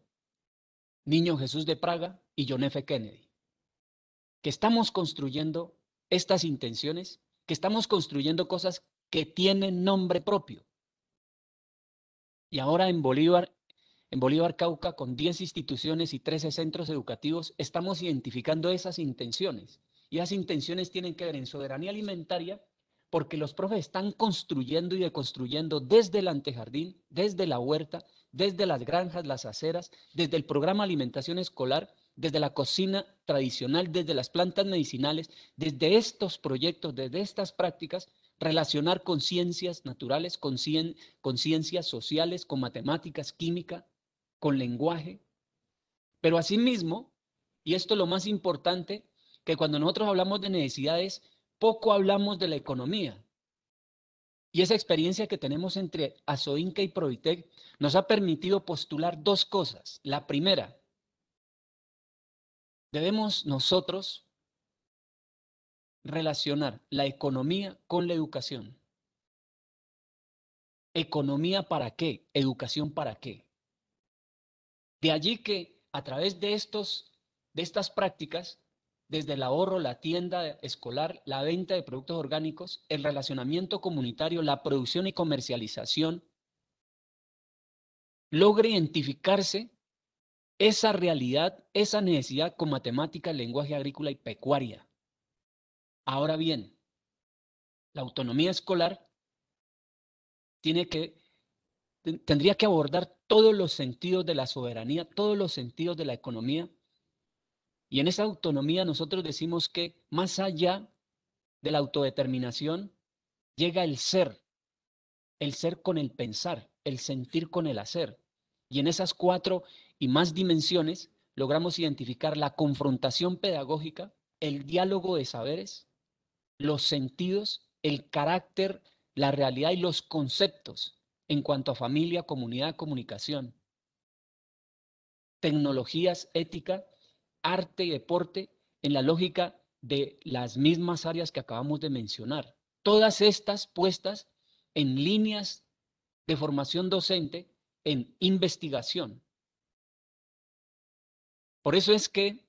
Niño Jesús de Praga y John F. Kennedy. Que estamos construyendo estas intenciones, que estamos construyendo cosas que tienen nombre propio. Y ahora en Bolívar Cauca, con 10 instituciones y 13 centros educativos, estamos identificando esas intenciones. Y esas intenciones tienen que ver en soberanía alimentaria, porque los profes están construyendo y deconstruyendo desde el antejardín, desde la huerta, desde las granjas, las aceras, desde el programa de alimentación escolar, desde la cocina tradicional, desde las plantas medicinales, desde estos proyectos, desde estas prácticas, relacionar con ciencias naturales, con ciencias sociales, con matemáticas, química, con lenguaje. Pero asimismo, y esto es lo más importante, que cuando nosotros hablamos de necesidades, poco hablamos de la economía. Y esa experiencia que tenemos entre Asoinca y Provitec nos ha permitido postular 2 cosas. La primera, debemos nosotros relacionar la economía con la educación. ¿Economía para qué? ¿Educación para qué? De allí que a través de estas prácticas, desde el ahorro, la tienda escolar, la venta de productos orgánicos, el relacionamiento comunitario, la producción y comercialización, logre identificarse esa realidad, esa necesidad con matemáticas, lenguaje agrícola y pecuaria. Ahora bien, la autonomía escolar tendría que abordar todos los sentidos de la soberanía, todos los sentidos de la economía. Y en esa autonomía nosotros decimos que más allá de la autodeterminación llega el ser con el pensar, el sentir con el hacer. Y en esas 4 y más dimensiones logramos identificar la confrontación pedagógica, el diálogo de saberes, los sentidos, el carácter, la realidad y los conceptos en cuanto a familia, comunidad, comunicación, tecnologías, ética, arte y deporte en la lógica de las mismas áreas que acabamos de mencionar. Todas estas puestas en líneas de formación docente, en investigación. Por eso es que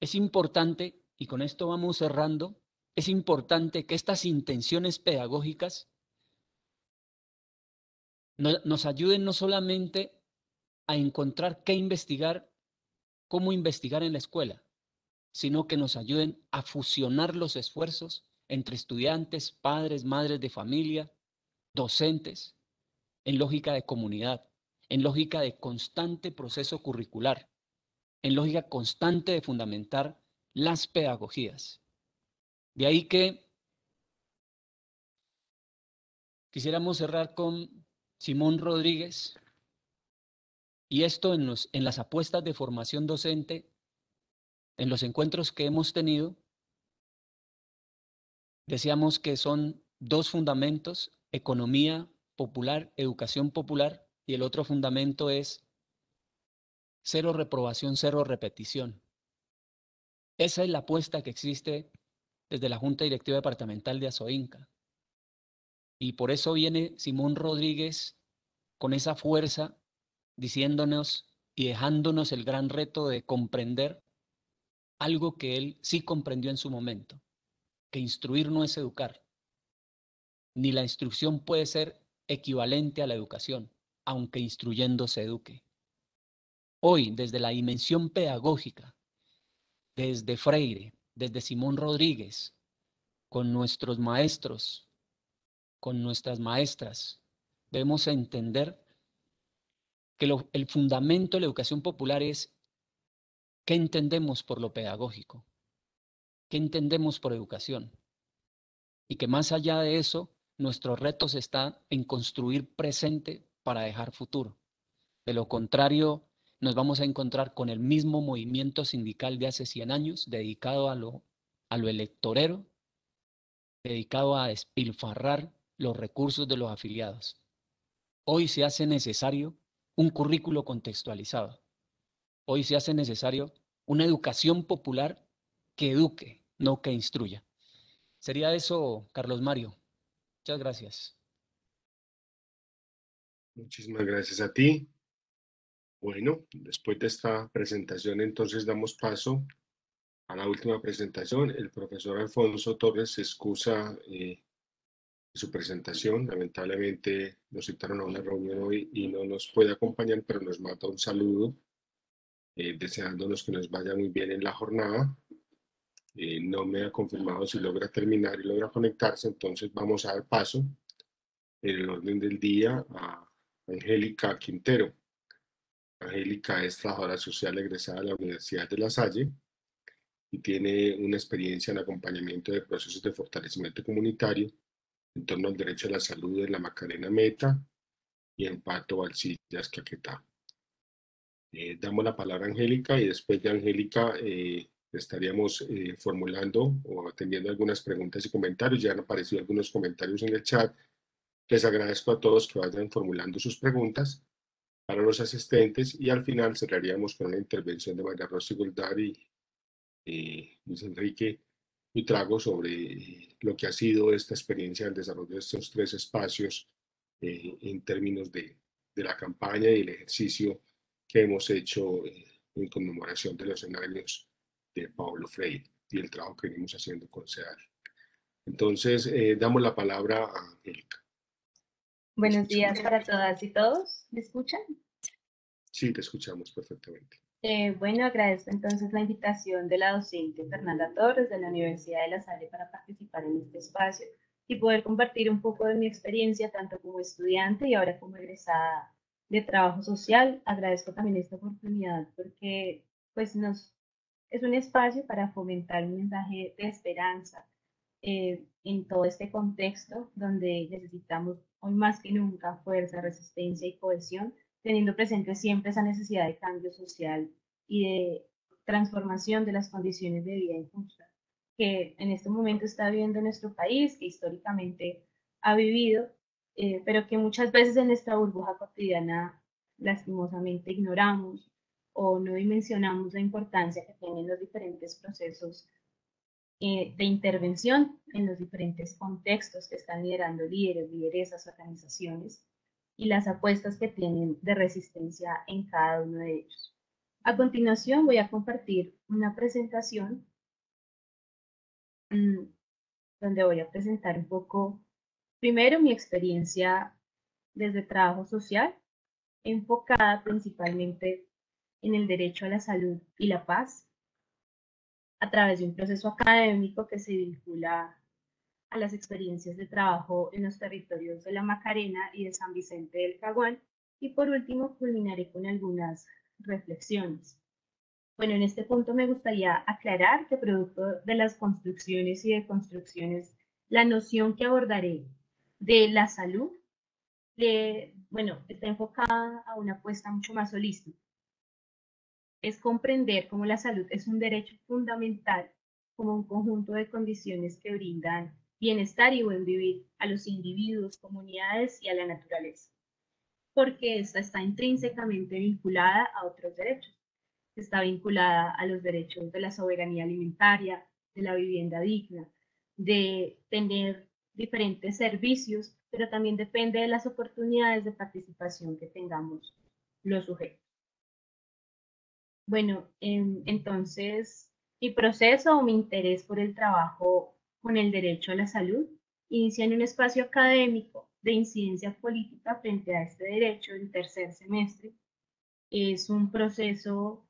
es importante, y con esto vamos cerrando, es importante que estas intenciones pedagógicas nos ayuden no solamente a encontrar qué investigar cómo investigar en la escuela, sino que nos ayuden a fusionar los esfuerzos entre estudiantes, padres, madres de familia, docentes, en lógica de comunidad, en lógica de constante proceso curricular, en lógica constante de fundamentar las pedagogías. De ahí que quisiéramos cerrar con Simón Rodríguez, y esto en las apuestas de formación docente, en los encuentros que hemos tenido, decíamos que son dos fundamentos: economía popular, educación popular, y el otro fundamento es cero reprobación, cero repetición. Esa es la apuesta que existe desde la Junta Directiva Departamental de Asoinca. Y por eso viene Simón Rodríguez con esa fuerza, diciéndonos y dejándonos el gran reto de comprender algo que él sí comprendió en su momento, que instruir no es educar, ni la instrucción puede ser equivalente a la educación, aunque instruyendo se eduque. Hoy, desde la dimensión pedagógica, desde Freire, desde Simón Rodríguez, con nuestros maestros, con nuestras maestras, debemos entender que el fundamento de la educación popular es qué entendemos por lo pedagógico, qué entendemos por educación, y que más allá de eso, nuestros retos están en construir presente para dejar futuro. De lo contrario, nos vamos a encontrar con el mismo movimiento sindical de hace 100 años, dedicado a lo electorero, dedicado a despilfarrar los recursos de los afiliados. Hoy se hace necesario un currículo contextualizado. Hoy se hace necesario una educación popular que eduque, no que instruya. Sería eso, Carlos Mario. Muchas gracias. Muchísimas gracias a ti. Bueno, después de esta presentación, entonces damos paso a la última presentación. El profesor Alfonso Torres se excusa de su presentación. Lamentablemente nos citaron a una reunión hoy y no nos puede acompañar, pero nos manda un saludo deseándonos que nos vaya muy bien en la jornada. No me ha confirmado si logra terminar y logra conectarse, entonces vamos a dar paso en el orden del día a Angélica Quintero. Angélica es trabajadora social egresada de la Universidad de La Salle y tiene una experiencia en acompañamiento de procesos de fortalecimiento comunitario en torno al derecho a la salud en la Macarena Meta y en Pato, Valsillas, Caquetá. Damos la palabra a Angélica y después de Angélica estaríamos formulando o atendiendo algunas preguntas y comentarios. Ya han aparecido algunos comentarios en el chat. Les agradezco a todos que vayan formulando sus preguntas para los asistentes y al final cerraríamos con una intervención de María Rosa Goldari y Luis Enrique Buitrago sobre lo que ha sido esta experiencia del desarrollo de estos tres espacios en términos de la campaña y el ejercicio que hemos hecho en conmemoración de los 100 años de Paulo Freire y el trabajo que venimos haciendo con CEAR. Entonces, damos la palabra a Angélica. Buenos días para todas y todos. ¿Me escuchan? Sí, te escuchamos perfectamente. Bueno, agradezco entonces la invitación de la docente Fernanda Torres de la Universidad de La Salle para participar en este espacio y poder compartir un poco de mi experiencia tanto como estudiante y ahora como egresada de trabajo social. Agradezco también esta oportunidad porque pues es un espacio para fomentar un mensaje de esperanza en todo este contexto donde necesitamos hoy más que nunca fuerza, resistencia y cohesión, teniendo presente siempre esa necesidad de cambio social y de transformación de las condiciones de vida injusta que en este momento está viviendo nuestro país, que históricamente ha vivido, pero que muchas veces en nuestra burbuja cotidiana lastimosamente ignoramos o no dimensionamos la importancia que tienen los diferentes procesos de intervención en los diferentes contextos que están liderando líderes, lideresas, organizaciones y las apuestas que tienen de resistencia en cada uno de ellos. A continuación voy a compartir una presentación donde voy a presentar un poco, primero, mi experiencia desde trabajo social, enfocada principalmente en el derecho a la salud y la paz a través de un proceso académico que se vincula a las experiencias de trabajo en los territorios de la Macarena y de San Vicente del Caguán. Y por último, culminaré con algunas reflexiones. Bueno, en este punto me gustaría aclarar que producto de las construcciones y deconstrucciones, la noción que abordaré de la salud, está enfocada a una apuesta mucho más holística. Es comprender cómo la salud es un derecho fundamental, como un conjunto de condiciones que brindan bienestar y buen vivir a los individuos, comunidades y a la naturaleza, porque esta está intrínsecamente vinculada a otros derechos. Está vinculada a los derechos de la soberanía alimentaria, de la vivienda digna, de tener diferentes servicios, pero también depende de las oportunidades de participación que tengamos los sujetos. Bueno, entonces, mi proceso o mi interés por el trabajo con el derecho a la salud inicia en un espacio académico de incidencia política frente a este derecho en tercer semestre. Es un proceso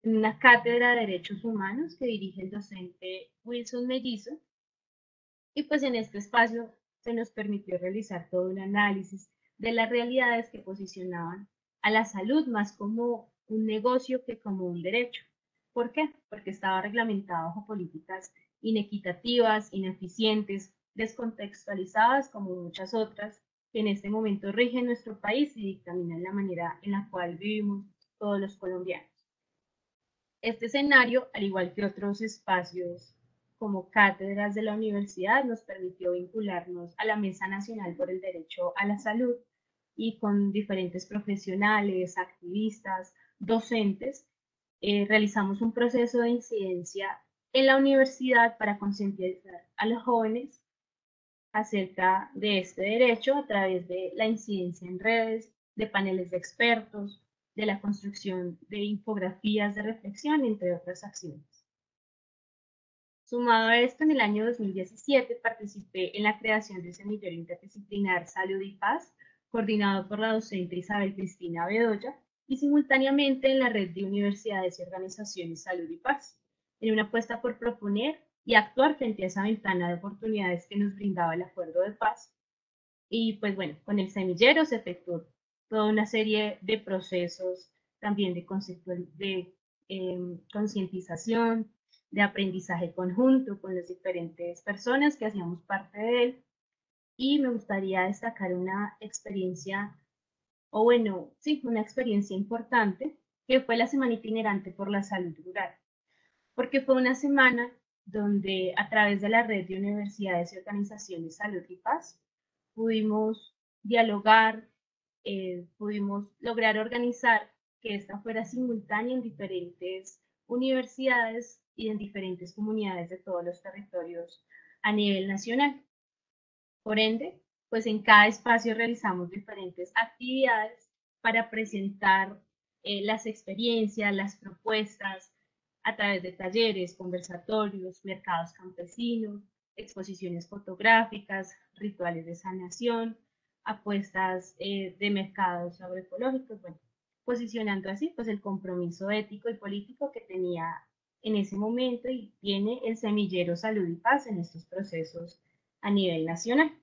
en una cátedra de Derechos Humanos que dirige el docente Wilson Mellizo. Y pues en este espacio se nos permitió realizar todo un análisis de las realidades que posicionaban a la salud más como un negocio que como un derecho. ¿Por qué? Porque estaba reglamentado bajo políticas inequitativas, ineficientes, descontextualizadas como muchas otras que en este momento rigen nuestro país y dictaminan la manera en la cual vivimos todos los colombianos. Este escenario, al igual que otros espacios como cátedras de la universidad, nos permitió vincularnos a la Mesa Nacional por el Derecho a la Salud y con diferentes profesionales, activistas, docentes, realizamos un proceso de incidencia en la universidad para concientizar a los jóvenes acerca de este derecho a través de la incidencia en redes, de paneles de expertos, de la construcción de infografías de reflexión, entre otras acciones. Sumado a esto, en el año 2017 participé en la creación del Semillero Interdisciplinar Salud y Paz, coordinado por la docente Isabel Cristina Bedoya, y simultáneamente en la red de universidades y organizaciones Salud y Paz, en una apuesta por proponer y actuar frente a esa ventana de oportunidades que nos brindaba el Acuerdo de Paz. Y pues bueno, con el semillero se efectuó toda una serie de procesos también de concientización, de aprendizaje conjunto con las diferentes personas que hacíamos parte de él. Y me gustaría destacar una experiencia, una experiencia importante, que fue la Semana Itinerante por la Salud Rural, porque fue una semana donde a través de la red de universidades y organizaciones Salud y Paz pudimos dialogar, pudimos lograr organizar que esta fuera simultánea en diferentes universidades y en diferentes comunidades de todos los territorios a nivel nacional. Por ende, pues en cada espacio realizamos diferentes actividades para presentar las experiencias, las propuestas a través de talleres, conversatorios, mercados campesinos, exposiciones fotográficas, rituales de sanación, apuestas de mercados agroecológicos, posicionando así pues el compromiso ético y político que tenía en ese momento y tiene el Semillero Salud y Paz en estos procesos a nivel nacional.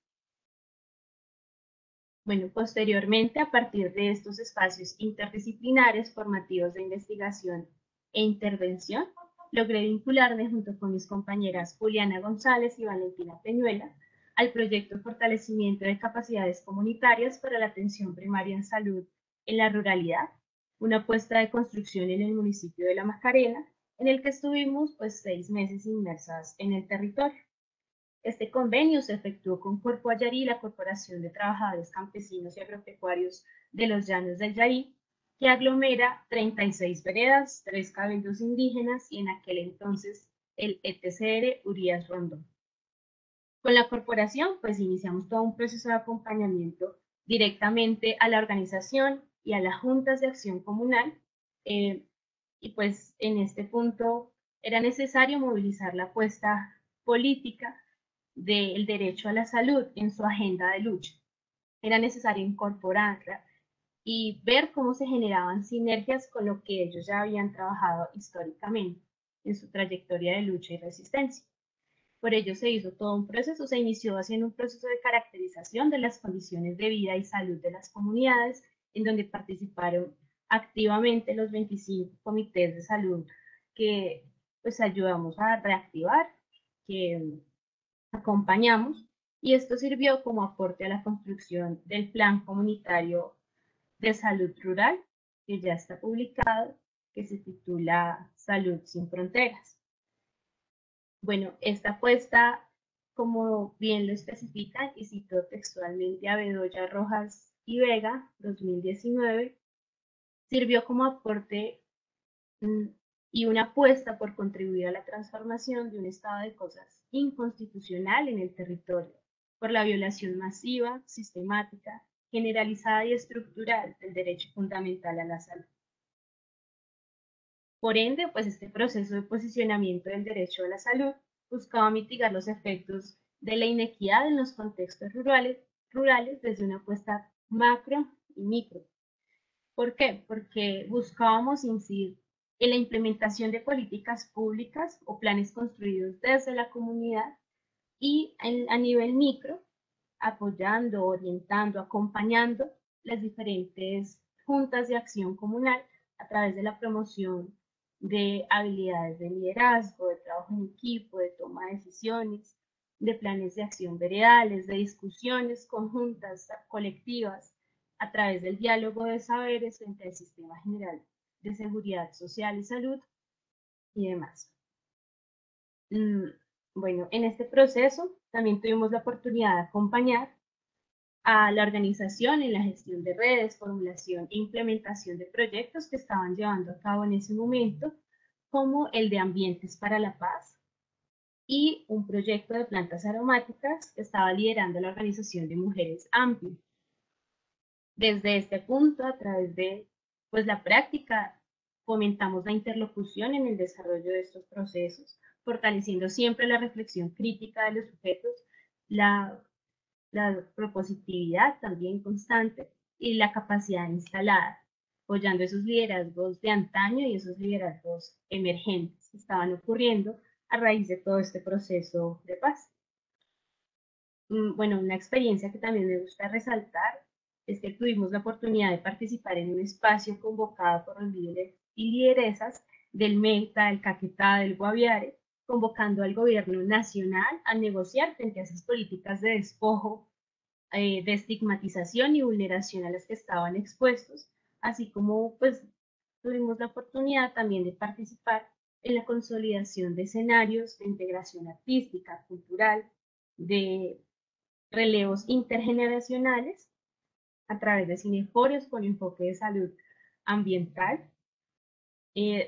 Bueno, posteriormente, a partir de estos espacios interdisciplinares formativos de investigación e intervención, logré vincularme junto con mis compañeras Juliana González y Valentina Peñuela al proyecto Fortalecimiento de Capacidades Comunitarias para la Atención Primaria en Salud en la Ruralidad, una apuesta de construcción en el municipio de La Macarena, en el que estuvimos 6 meses inmersas en el territorio. Este convenio se efectuó con Corpo Ayarí, la Corporación de Trabajadores Campesinos y Agropecuarios de los Llanos del Yarí, que aglomera 36 veredas, 3 cabildos indígenas y en aquel entonces el ETCR Urias Rondón. Con la corporación, iniciamos todo un proceso de acompañamiento directamente a la organización y a las juntas de acción comunal, y en este punto era necesario movilizar la apuesta política del derecho a la salud en su agenda de lucha. Era necesario incorporarla y ver cómo se generaban sinergias con lo que ellos ya habían trabajado históricamente en su trayectoria de lucha y resistencia. Por ello se hizo todo un proceso, se inició haciendo un proceso de caracterización de las condiciones de vida y salud de las comunidades, en donde participaron activamente los 25 comités de salud que pues ayudamos a reactivar, que acompañamos, y esto sirvió como aporte a la construcción del Plan Comunitario de Salud Rural, que ya está publicado, que se titula Salud sin Fronteras. Bueno, esta apuesta, como bien lo especifican, y cito textualmente a Bedoya Rojas y Vega, 2019, sirvió como aporte y una apuesta por contribuir a la transformación de un estado de cosas inconstitucional en el territorio, por la violación masiva, sistemática, generalizada y estructural del derecho fundamental a la salud. Por ende, pues este proceso de posicionamiento del derecho a la salud buscaba mitigar los efectos de la inequidad en los contextos rurales desde una apuesta macro y micro. ¿Por qué? Porque buscábamos incidir en la implementación de políticas públicas o planes construidos desde la comunidad y a nivel micro, apoyando, orientando, acompañando las diferentes juntas de acción comunal a través de la promoción de habilidades de liderazgo, de trabajo en equipo, de toma de decisiones, de planes de acción veredales, de discusiones conjuntas, colectivas, a través del diálogo de saberes entre el Sistema General de Seguridad Social y Salud y demás. Bueno, en este proceso también tuvimos la oportunidad de acompañar a la organización en la gestión de redes, formulación e implementación de proyectos que estaban llevando a cabo en ese momento, como el de Ambientes para la Paz y un proyecto de plantas aromáticas que estaba liderando la organización de Mujeres AMPI. Desde este punto, a través de pues, la práctica, fomentamos la interlocución en el desarrollo de estos procesos, fortaleciendo siempre la reflexión crítica de los sujetos, la propositividad también constante y la capacidad instalada, apoyando esos liderazgos de antaño y esos liderazgos emergentes que estaban ocurriendo a raíz de todo este proceso de paz. Bueno, una experiencia que también me gusta resaltar es que tuvimos la oportunidad de participar en un espacio convocado por los líderes y lideresas del Meta, del Caquetá, del Guaviare, convocando al gobierno nacional a negociar frente a esas políticas de despojo, de estigmatización y vulneración a las que estaban expuestos, así como pues tuvimos la oportunidad también de participar en la consolidación de escenarios de integración artística, cultural, de relevos intergeneracionales a través de cineforios con enfoque de salud ambiental.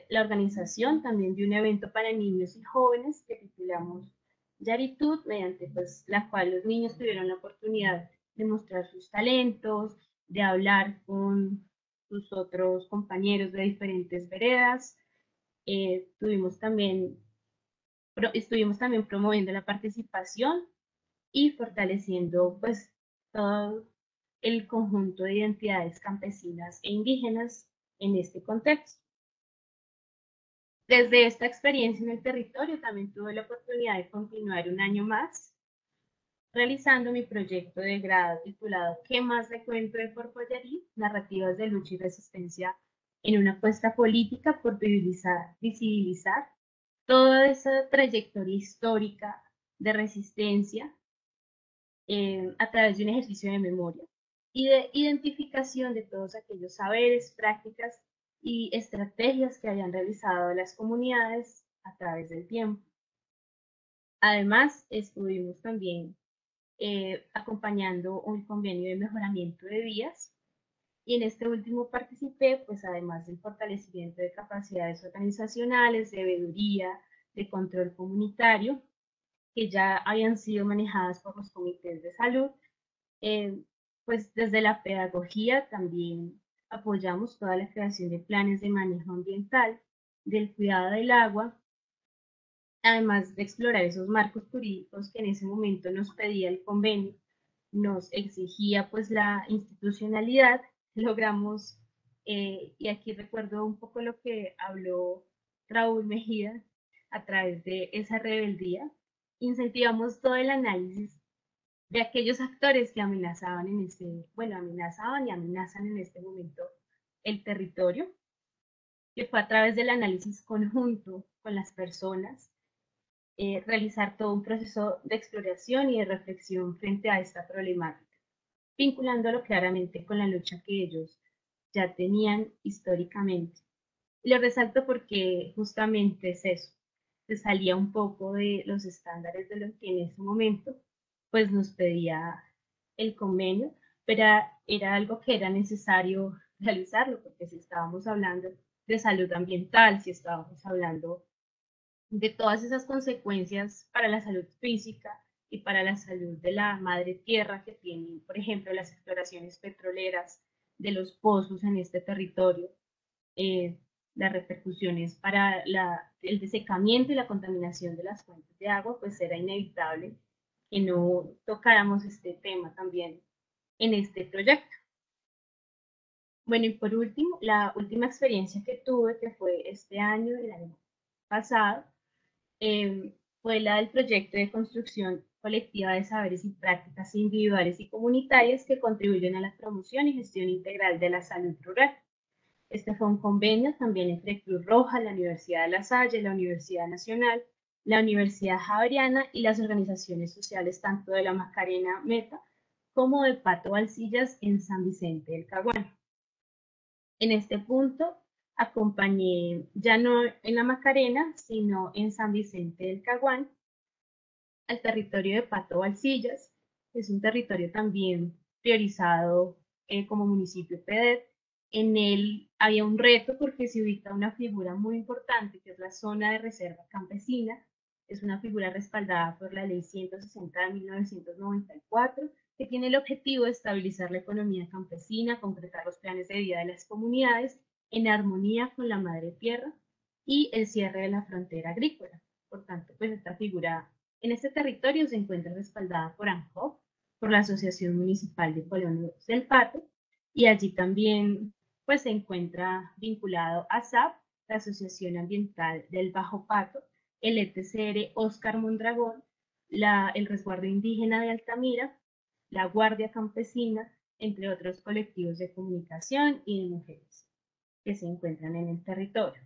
La organización también de un evento para niños y jóvenes que titulamos Yaritud, mediante pues, la cual los niños tuvieron la oportunidad de mostrar sus talentos, de hablar con sus otros compañeros de diferentes veredas. Estuvimos también promoviendo la participación y fortaleciendo pues todo el conjunto de identidades campesinas e indígenas en este contexto. Desde esta experiencia en el territorio también tuve la oportunidad de continuar un año más realizando mi proyecto de grado titulado ¿Qué más le cuento de Porpollarí? Narrativas de lucha y resistencia en una apuesta política por visibilizar toda esa trayectoria histórica de resistencia a través de un ejercicio de memoria y de identificación de todos aquellos saberes, prácticas y estrategias que habían realizado las comunidades a través del tiempo. Además, estuvimos también acompañando un convenio de mejoramiento de vías y en este último participé, pues además del fortalecimiento de capacidades organizacionales, de veeduría, de control comunitario, que ya habían sido manejadas por los comités de salud, pues desde la pedagogía también apoyamos toda la creación de planes de manejo ambiental, del cuidado del agua, además de explorar esos marcos jurídicos que en ese momento nos pedía el convenio, nos exigía pues la institucionalidad logramos, y aquí recuerdo un poco lo que habló Raúl Mejía a través de esa rebeldía, incentivamos todo el análisis de aquellos actores que amenazaban amenazaban y amenazan en este momento el territorio, que fue a través del análisis conjunto con las personas, realizar todo un proceso de exploración y de reflexión frente a esta problemática, vinculándolo claramente con la lucha que ellos ya tenían históricamente. Y lo resalto porque justamente es eso, se salía un poco de los estándares de lo que en ese momento pues nos pedía el convenio, pero era algo que era necesario realizarlo, porque si estábamos hablando de salud ambiental, si estábamos hablando de todas esas consecuencias para la salud física y para la salud de la madre tierra que tienen, por ejemplo, las exploraciones petroleras de los pozos en este territorio, eh, las repercusiones para el desecamiento y la contaminación de las fuentes de agua, pues era inevitable que no tocáramos este tema también en este proyecto. Bueno, y por último, la última experiencia que tuve, que fue este año, el año pasado, fue la del proyecto de construcción colectiva de saberes y prácticas individuales y comunitarias que contribuyen a la promoción y gestión integral de la salud rural. Este fue un convenio también entre Cruz Roja, la Universidad de La Salle, la Universidad Nacional, la Universidad Javeriana y las organizaciones sociales tanto de la Macarena Meta como de Pato Valsillas en San Vicente del Caguán. En este punto acompañé ya no en la Macarena, sino en San Vicente del Caguán, al territorio de Pato Valsillas. Es un territorio también priorizado como municipio PEDET. En él había un reto porque se ubica una figura muy importante, que es la zona de reserva campesina. Es una figura respaldada por la Ley 160 de 1994, que tiene el objetivo de estabilizar la economía campesina, concretar los planes de vida de las comunidades en armonía con la madre tierra y el cierre de la frontera agrícola. Por tanto, pues esta figura en este territorio se encuentra respaldada por ANJOP, por la Asociación Municipal de Colonos del Pato, y allí también pues, se encuentra vinculado a SAP, la Asociación Ambiental del Bajo Pato, el ETCR Oscar Mondragón, el Resguardo Indígena de Altamira, la Guardia Campesina, entre otros colectivos de comunicación y de mujeres que se encuentran en el territorio.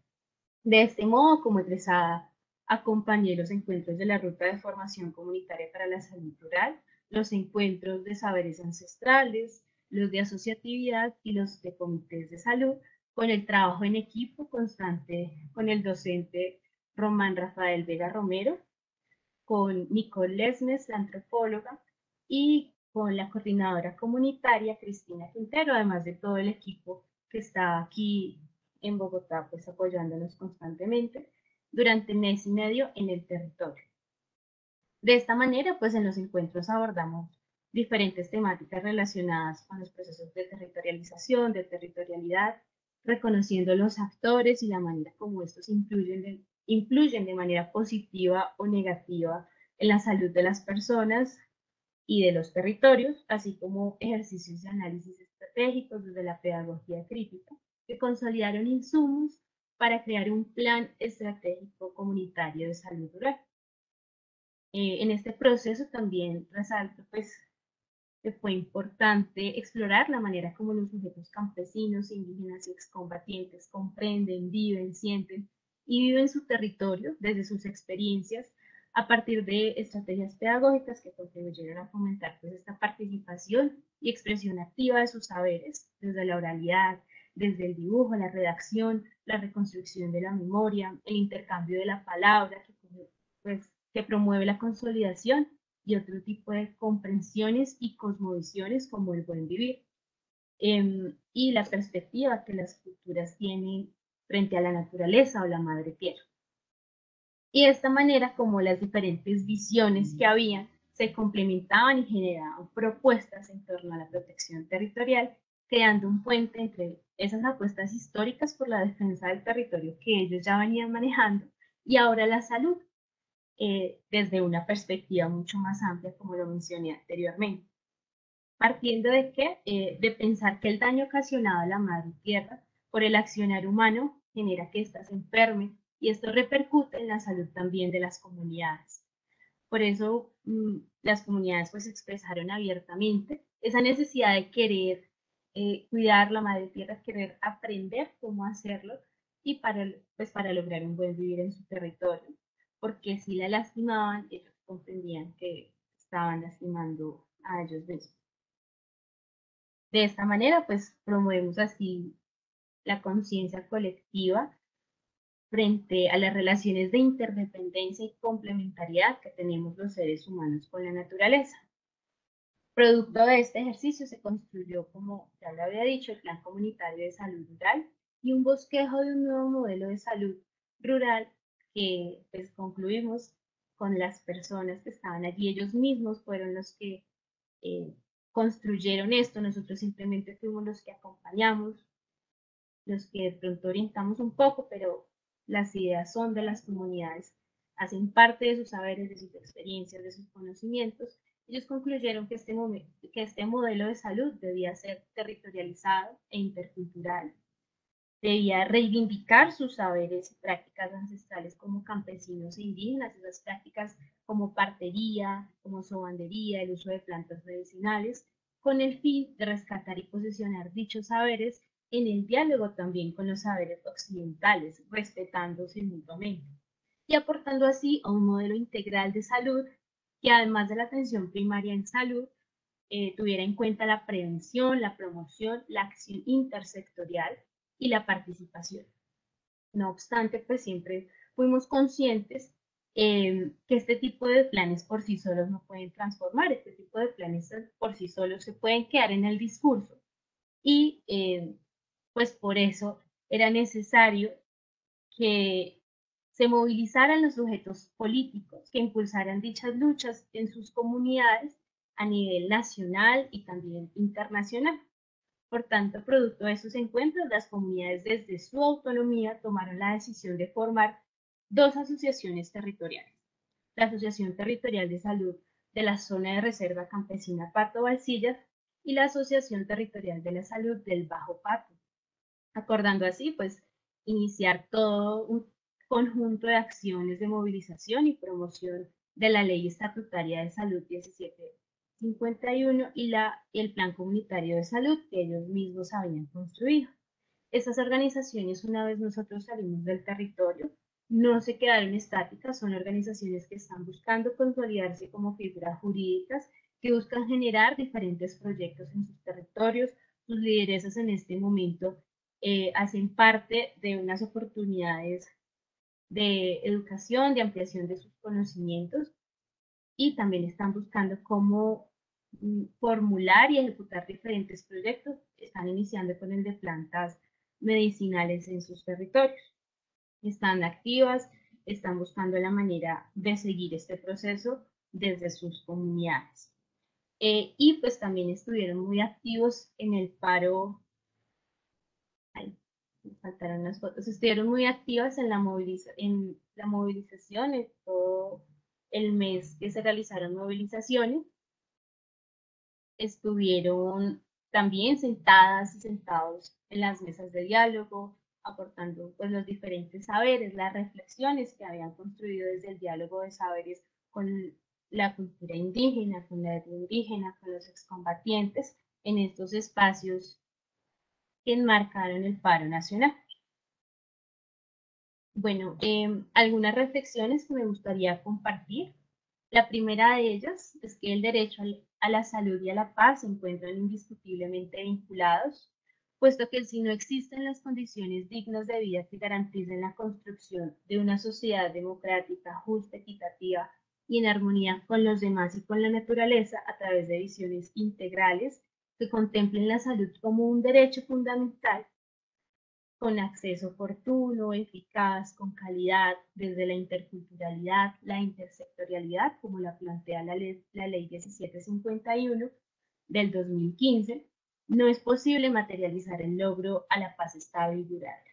De este modo, como egresada, acompañé los encuentros de la Ruta de Formación Comunitaria para la Salud Rural, los encuentros de saberes ancestrales, los de asociatividad y los de comités de salud, con el trabajo en equipo constante con el docente Román Rafael Vega Romero, con Nicole Lesmes, la antropóloga, y con la coordinadora comunitaria Cristina Quintero, además de todo el equipo que está aquí en Bogotá, pues apoyándonos constantemente durante mes y medio en el territorio. De esta manera, pues en los encuentros abordamos diferentes temáticas relacionadas con los procesos de territorialización, de territorialidad, reconociendo los actores y la manera como estos influyen de manera positiva o negativa en la salud de las personas y de los territorios, así como ejercicios de análisis estratégicos desde la pedagogía crítica, que consolidaron insumos para crear un plan estratégico comunitario de salud rural. En este proceso también resalto pues, que fue importante explorar la manera como los sujetos campesinos, indígenas y excombatientes comprenden, viven, sienten y viven su territorio desde sus experiencias a partir de estrategias pedagógicas que contribuyeron a fomentar pues, esta participación y expresión activa de sus saberes, desde la oralidad, desde el dibujo, la redacción, la reconstrucción de la memoria, el intercambio de la palabra, que promueve la consolidación y otro tipo de comprensiones y cosmovisiones como el buen vivir, y la perspectiva que las culturas tienen frente a la naturaleza o la madre tierra. Y de esta manera, como las diferentes visiones que había se complementaban y generaban propuestas en torno a la protección territorial, creando un puente entre esas apuestas históricas por la defensa del territorio que ellos ya venían manejando y ahora la salud, desde una perspectiva mucho más amplia, como lo mencioné anteriormente. partiendo de que, de pensar que el daño ocasionado a la madre tierra por el accionar humano genera que ésta se enferme y esto repercute en la salud también de las comunidades. Por eso las comunidades pues expresaron abiertamente esa necesidad de querer cuidar la madre tierra, querer aprender cómo hacerlo y para lograr un buen vivir en su territorio, porque si la lastimaban, ellos comprendían que estaban lastimando a ellos mismos. De esta manera, pues promovemos así la conciencia colectiva frente a las relaciones de interdependencia y complementariedad que tenemos los seres humanos con la naturaleza. Producto de este ejercicio se construyó, como ya lo había dicho, el Plan Comunitario de Salud Rural y un bosquejo de un nuevo modelo de salud rural que pues concluimos con las personas que estaban allí. Ellos mismos fueron los que construyeron esto, nosotros simplemente fuimos los que acompañamos, los que de pronto orientamos un poco, pero las ideas son de las comunidades, hacen parte de sus saberes, de sus experiencias, de sus conocimientos. Ellos concluyeron que este modelo de salud debía ser territorializado e intercultural, debía reivindicar sus saberes y prácticas ancestrales como campesinos e indígenas, esas prácticas como partería, como sobandería, el uso de plantas medicinales, con el fin de rescatar y posicionar dichos saberes en el diálogo también con los saberes occidentales, respetándose mutuamente y aportando así a un modelo integral de salud que además de la atención primaria en salud, tuviera en cuenta la prevención, la promoción, la acción intersectorial y la participación. No obstante, pues siempre fuimos conscientes que este tipo de planes por sí solos no pueden transformar, este tipo de planes por sí solos se pueden quedar en el discurso y pues por eso era necesario que se movilizaran los sujetos políticos que impulsaran dichas luchas en sus comunidades a nivel nacional y también internacional. Por tanto, producto de esos encuentros, las comunidades desde su autonomía tomaron la decisión de formar dos asociaciones territoriales. La Asociación Territorial de Salud de la Zona de Reserva Campesina Pato Valsillas y la Asociación Territorial de la Salud del Bajo Pato, acordando así, pues, iniciar todo un conjunto de acciones de movilización y promoción de la Ley Estatutaria de Salud 1751 y el Plan Comunitario de Salud que ellos mismos habían construido. Estas organizaciones, una vez nosotros salimos del territorio, no se quedaron estáticas, son organizaciones que están buscando consolidarse como figuras jurídicas, que buscan generar diferentes proyectos en sus territorios. Sus lideresas en este momento hacen parte de unas oportunidades de educación, de ampliación de sus conocimientos y también están buscando cómo formular y ejecutar diferentes proyectos. Están iniciando con el de plantas medicinales en sus territorios. Están activas, están buscando la manera de seguir este proceso desde sus comunidades. Y pues también estuvieron muy activos en el paro. Ay, me faltaron las fotos. Estuvieron muy activas en la movilización, en todo el mes que se realizaron movilizaciones. Estuvieron también sentadas y sentados en las mesas de diálogo, aportando pues los diferentes saberes, las reflexiones que habían construido desde el diálogo de saberes con la cultura indígena, con la etnia indígena, con los excombatientes en estos espacios que enmarcaron el paro nacional. Bueno, algunas reflexiones que me gustaría compartir. La primera de ellas es que el derecho a la salud y a la paz se encuentran indiscutiblemente vinculados, puesto que si no existen las condiciones dignas de vida que garanticen la construcción de una sociedad democrática, justa, equitativa y en armonía con los demás y con la naturaleza a través de visiones integrales que contemplen la salud como un derecho fundamental, con acceso oportuno, eficaz, con calidad, desde la interculturalidad, la intersectorialidad, como la plantea la ley 1751 del 2015, no es posible materializar el logro a la paz estable y duradera.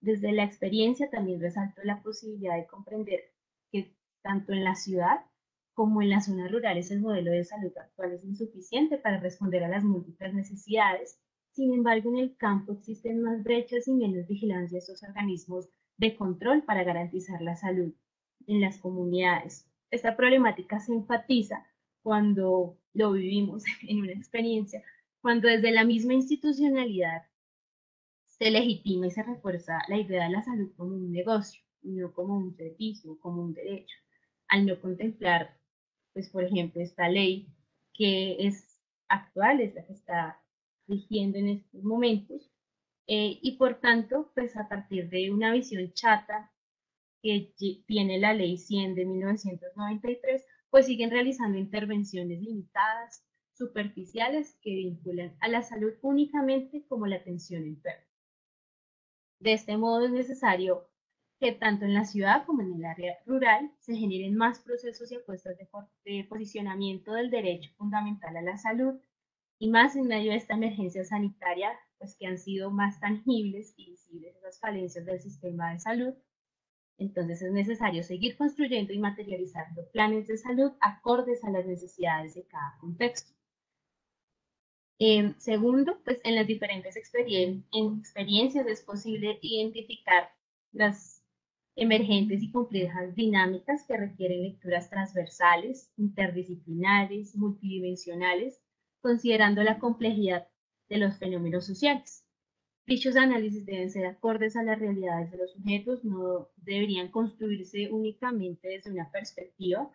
Desde la experiencia también resalto la posibilidad de comprender que tanto en la ciudad como en las zonas rurales el modelo de salud actual es insuficiente para responder a las múltiples necesidades. Sin embargo, en el campo existen más brechas y menos vigilancia de estos organismos de control para garantizar la salud en las comunidades. Esta problemática se enfatiza cuando lo vivimos en una experiencia, cuando desde la misma institucionalidad se legitima y se refuerza la idea de la salud como un negocio, no como un servicio, como un derecho, al no contemplar, pues, por ejemplo, esta ley que es actual, es la que está rigiendo en estos momentos, y por tanto, pues a partir de una visión chata que tiene la Ley 100 de 1993, pues siguen realizando intervenciones limitadas, superficiales, que vinculan a la salud únicamente como la atención enferma. De este modo es necesario que tanto en la ciudad como en el área rural se generen más procesos y apuestas de posicionamiento del derecho fundamental a la salud, y más en medio de esta emergencia sanitaria, pues que han sido más tangibles y visibles esas falencias del sistema de salud. Entonces es necesario seguir construyendo y materializando planes de salud acordes a las necesidades de cada contexto. Segundo, pues en las diferentes experiencias es posible identificar las emergentes y complejas dinámicas que requieren lecturas transversales, interdisciplinares, multidimensionales, considerando la complejidad de los fenómenos sociales. Dichos análisis deben ser acordes a las realidades de los sujetos, no deberían construirse únicamente desde una perspectiva,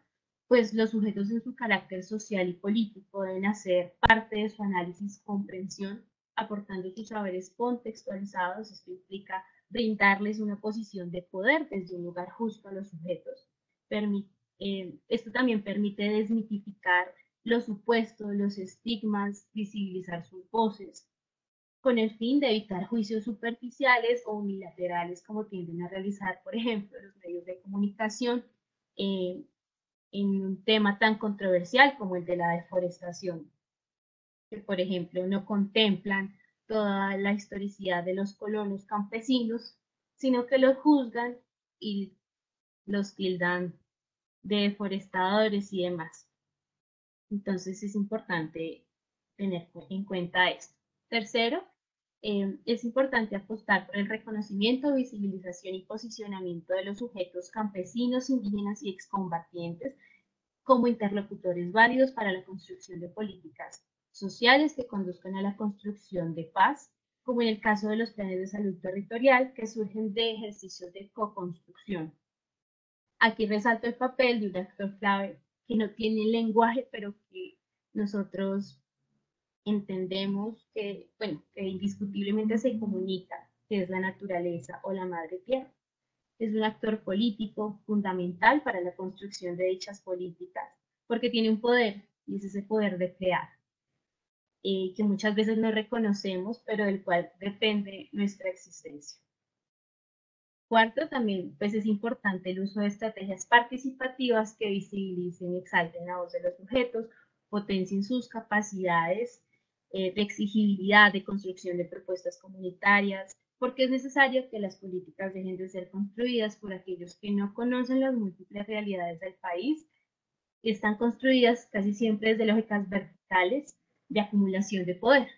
pues los sujetos en su carácter social y político deben hacer parte de su análisis comprensión, aportando sus saberes contextualizados. Esto implica brindarles una posición de poder desde un lugar justo a los sujetos. Esto también permite desmitificar los supuestos, los estigmas, visibilizar sus voces, con el fin de evitar juicios superficiales o unilaterales como tienden a realizar, por ejemplo, los medios de comunicación en un tema tan controversial como el de la deforestación, que por ejemplo no contemplan toda la historicidad de los colonos campesinos, sino que los juzgan y los tildan de deforestadores y demás. Entonces es importante tener en cuenta esto. Tercero, es importante apostar por el reconocimiento, visibilización y posicionamiento de los sujetos campesinos, indígenas y excombatientes como interlocutores válidos para la construcción de políticas sociales que conduzcan a la construcción de paz, como en el caso de los planes de salud territorial que surgen de ejercicios de co-construcción. Aquí resalto el papel de un actor clave que no tiene lenguaje, pero que nosotros entendemos que, bueno, que indiscutiblemente se comunica, que es la naturaleza o la madre tierra. Es un actor político fundamental para la construcción de dichas políticas, porque tiene un poder, y es ese poder de crear, que muchas veces no reconocemos, pero del cual depende nuestra existencia. Cuarto, también pues es importante el uso de estrategias participativas que visibilicen y exalten la voz de los sujetos, potencien sus capacidades de exigibilidad, de construcción de propuestas comunitarias, porque es necesario que las políticas dejen de ser construidas por aquellos que no conocen las múltiples realidades del país, que están construidas casi siempre desde lógicas verticales de acumulación de poder.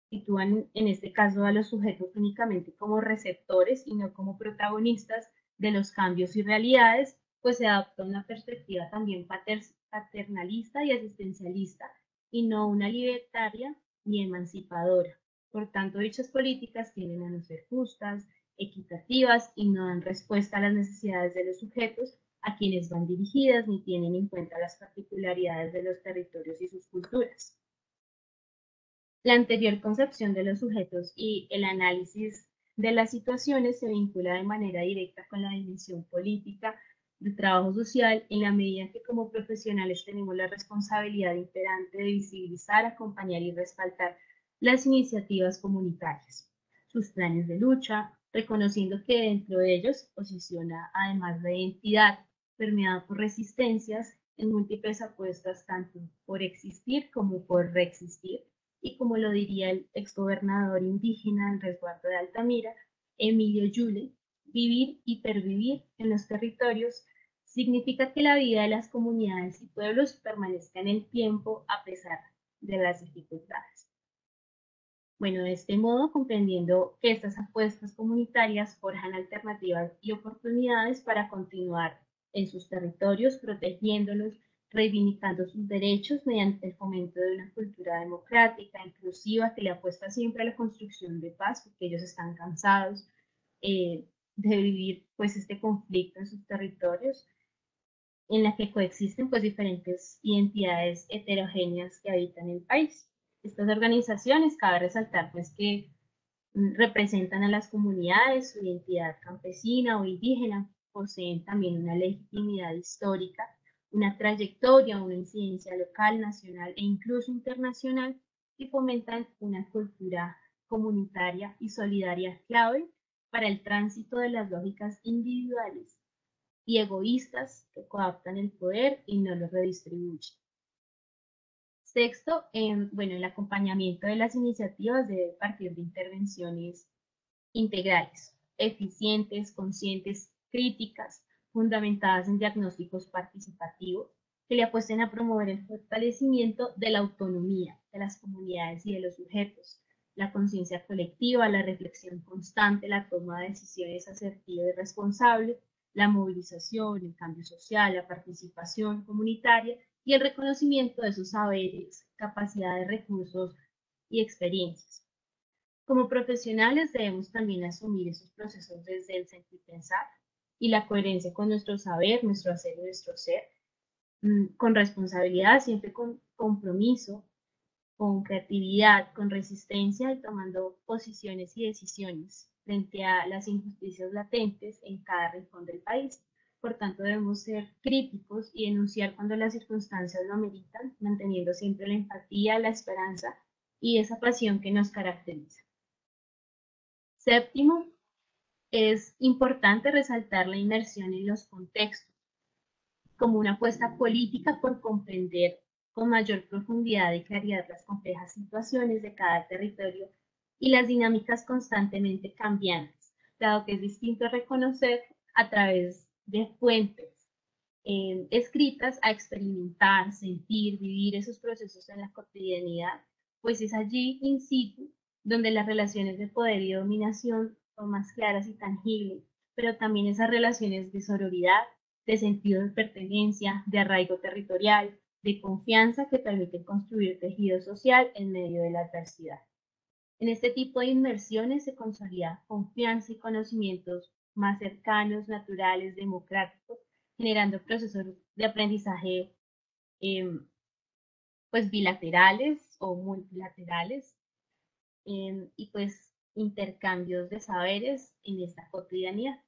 Sitúan en este caso a los sujetos únicamente como receptores y no como protagonistas de los cambios y realidades, pues se adopta una perspectiva también paternalista y asistencialista, y no una libertaria ni emancipadora. Por tanto, dichas políticas tienden a no ser justas, equitativas y no dan respuesta a las necesidades de los sujetos a quienes van dirigidas, ni tienen en cuenta las particularidades de los territorios y sus culturas. La anterior concepción de los sujetos y el análisis de las situaciones se vincula de manera directa con la dimensión política del trabajo social, en la medida que como profesionales tenemos la responsabilidad imperante de visibilizar, acompañar y respaldar las iniciativas comunitarias, sus planes de lucha, reconociendo que dentro de ellos se posiciona además la identidad permeada por resistencias en múltiples apuestas tanto por existir como por reexistir, y como lo diría el exgobernador indígena del resguardo de Altamira, Emilio Yule, vivir y pervivir en los territorios significa que la vida de las comunidades y pueblos permanezca en el tiempo a pesar de las dificultades. Bueno, de este modo, comprendiendo que estas apuestas comunitarias forjan alternativas y oportunidades para continuar en sus territorios, protegiéndolos, reivindicando sus derechos mediante el fomento de una cultura democrática, inclusiva, que le apuesta siempre a la construcción de paz, porque ellos están cansados de vivir pues este conflicto en sus territorios, en la que coexisten pues diferentes identidades heterogéneas que habitan el país. Estas organizaciones, cabe resaltar pues que representan a las comunidades, su identidad campesina o indígena, poseen también una legitimidad histórica, una trayectoria, una incidencia local, nacional e incluso internacional, y fomentan una cultura comunitaria y solidaria clave para el tránsito de las lógicas individuales y egoístas que coaptan el poder y no lo redistribuyen. Sexto, bueno, el acompañamiento de las iniciativas debe partir de intervenciones integrales, eficientes, conscientes, críticas, fundamentadas en diagnósticos participativos, que le apuesten a promover el fortalecimiento de la autonomía de las comunidades y de los sujetos, la conciencia colectiva, la reflexión constante, la toma de decisiones asertiva y responsable, la movilización, el cambio social, la participación comunitaria y el reconocimiento de sus saberes, capacidades, recursos y experiencias. Como profesionales debemos también asumir esos procesos desde el sentir pensar y la coherencia con nuestro saber, nuestro hacer y nuestro ser, con responsabilidad, siempre con compromiso, con creatividad, con resistencia y tomando posiciones y decisiones frente a las injusticias latentes en cada rincón del país. Por tanto, debemos ser críticos y denunciar cuando las circunstancias lo ameritan, manteniendo siempre la empatía, la esperanza y esa pasión que nos caracteriza. Séptimo, es importante resaltar la inmersión en los contextos como una apuesta política por comprender con mayor profundidad y claridad las complejas situaciones de cada territorio y las dinámicas constantemente cambiantes, dado que es distinto reconocer a través de fuentes escritas a experimentar, sentir, vivir esos procesos en la cotidianidad, pues es allí in situ donde las relaciones de poder y dominación son más claras y tangibles, pero también esas relaciones de sororidad, de sentido de pertenencia, de arraigo territorial, de confianza que permiten construir tejido social en medio de la adversidad. En este tipo de inmersiones se consolida confianza y conocimientos más cercanos, naturales, democráticos, generando procesos de aprendizaje pues bilaterales o multilaterales y pues intercambios de saberes en esta cotidianidad.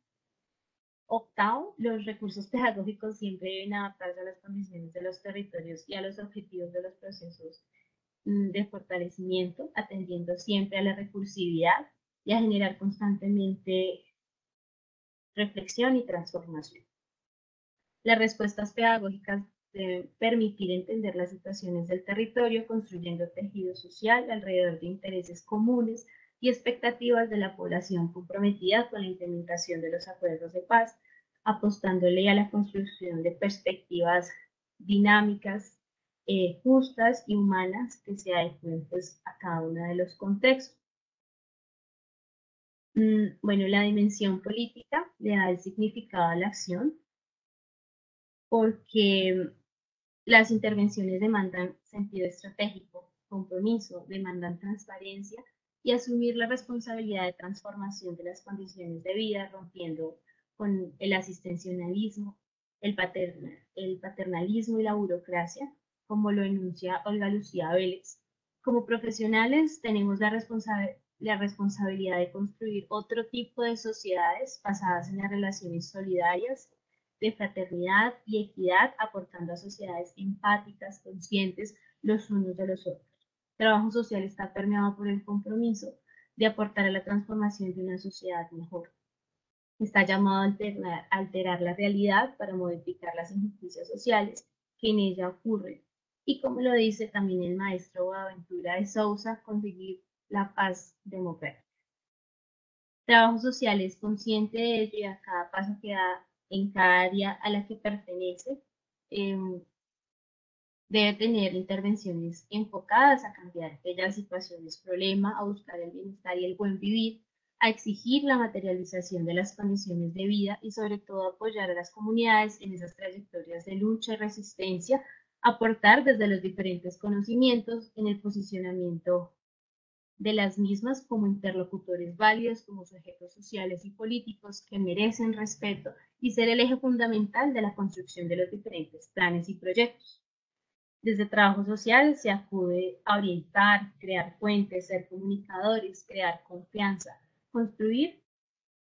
Octavo, los recursos pedagógicos siempre deben adaptarse a las condiciones de los territorios y a los objetivos de los procesos de fortalecimiento, atendiendo siempre a la recursividad y a generar constantemente reflexión y transformación. Las respuestas pedagógicas deben permitir entender las situaciones del territorio, construyendo tejido social alrededor de intereses comunes y expectativas de la población comprometida con la implementación de los acuerdos de paz, apostándole a la construcción de perspectivas dinámicas, justas y humanas que se adecuen pues, a cada uno de los contextos. Bueno, la dimensión política le da el significado a la acción, porque las intervenciones demandan sentido estratégico, compromiso, demandan transparencia y asumir la responsabilidad de transformación de las condiciones de vida, rompiendo con el asistencialismo, el paternalismo y la burocracia, como lo enuncia Olga Lucía Vélez. Como profesionales tenemos la responsabilidad de construir otro tipo de sociedades basadas en las relaciones solidarias, de fraternidad y equidad, aportando a sociedades empáticas, conscientes los unos de los otros. El trabajo social está permeado por el compromiso de aportar a la transformación de una sociedad mejor. Está llamado a alterar la realidad para modificar las injusticias sociales que en ella ocurren. Y como lo dice también el maestro Boaventura de Sousa, conseguir la paz democrática. Trabajo social es consciente de ello y a cada paso que da en cada área a la que pertenece, debe tener intervenciones enfocadas a cambiar aquellas situaciones problema, a buscar el bienestar y el buen vivir, a exigir la materialización de las condiciones de vida y sobre todo apoyar a las comunidades en esas trayectorias de lucha y resistencia, aportar desde los diferentes conocimientos en el posicionamiento de las mismas como interlocutores válidos, como sujetos sociales y políticos que merecen respeto y ser el eje fundamental de la construcción de los diferentes planes y proyectos. Desde trabajo social se acude a orientar, crear puentes, ser comunicadores, crear confianza, construir,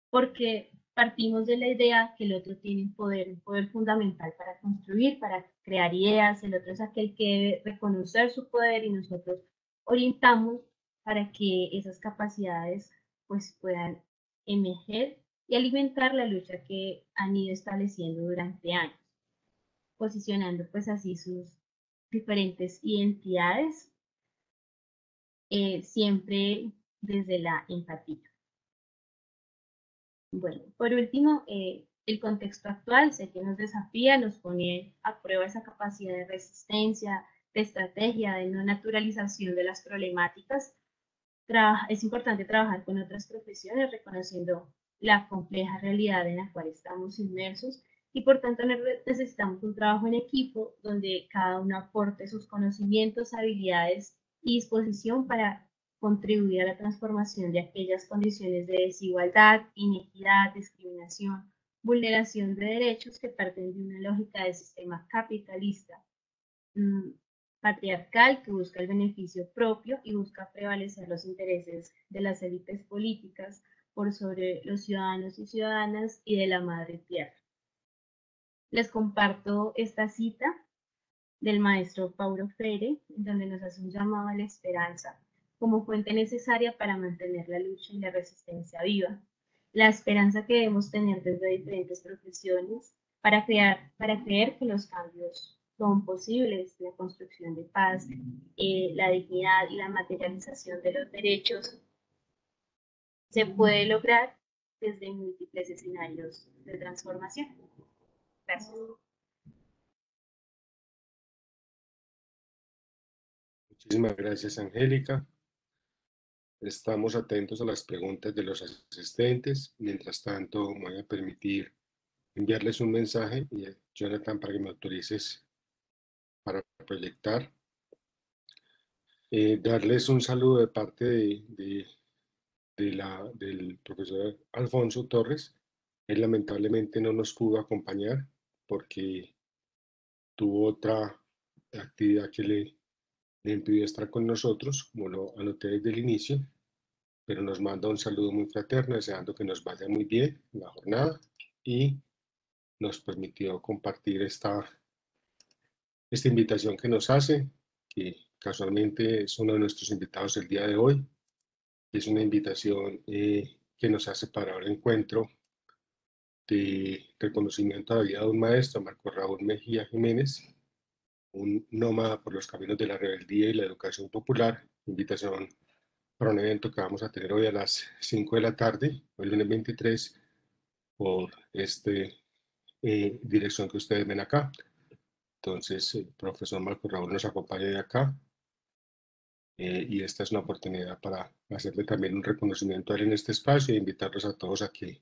porque partimos de la idea que el otro tiene un poder fundamental para construir, para crear ideas, el otro es aquel que debe reconocer su poder y nosotros orientamos para que esas capacidades pues puedan emerger y alimentar la lucha que han ido estableciendo durante años, posicionando pues así sus diferentes identidades, siempre desde la empatía. Bueno, por último, el contexto actual sé que nos desafía, nos pone a prueba esa capacidad de resistencia, de estrategia, de no naturalización de las problemáticas. Es importante trabajar con otras profesiones, reconociendo la compleja realidad en la cual estamos inmersos y por tanto necesitamos un trabajo en equipo donde cada uno aporte sus conocimientos, habilidades y disposición para contribuir a la transformación de aquellas condiciones de desigualdad, inequidad, discriminación, vulneración de derechos que parten de una lógica de sistema capitalista, patriarcal, que busca el beneficio propio y busca prevalecer los intereses de las élites políticas por sobre los ciudadanos y ciudadanas y de la madre tierra. Les comparto esta cita del maestro Paulo Freire, donde nos hace un llamado a la esperanza como fuente necesaria para mantener la lucha y la resistencia viva. La esperanza que debemos tener desde diferentes profesiones para creer que los cambios son posibles, la construcción de paz, la dignidad y la materialización de los derechos se puede lograr desde múltiples escenarios de transformación. Gracias. Muchísimas gracias, Angélica. Estamos atentos a las preguntas de los asistentes. Mientras tanto, me voy a permitir enviarles un mensaje y Jonathan, para que me autorices para proyectar. Darles un saludo de parte del profesor Alfonso Torres. Él lamentablemente no nos pudo acompañar porque tuvo otra actividad que le impidió estar con nosotros, como lo anoté desde el inicio, pero nos manda un saludo muy fraterno, deseando que nos vaya muy bien en la jornada y nos permitió compartir esta invitación que nos hace, que casualmente es uno de nuestros invitados el día de hoy. Es una invitación que nos hace para el encuentro de reconocimiento a la vida de un maestro, Marco Raúl Mejía Jiménez, un nómada por los caminos de la rebeldía y la educación popular. Invitación para un evento que vamos a tener hoy a las 5 de la tarde, el lunes 23, por dirección que ustedes ven acá. Entonces, el profesor Marco Raúl nos acompaña de acá. Y esta es una oportunidad para hacerle también un reconocimiento a él en este espacio e invitarlos a todos a que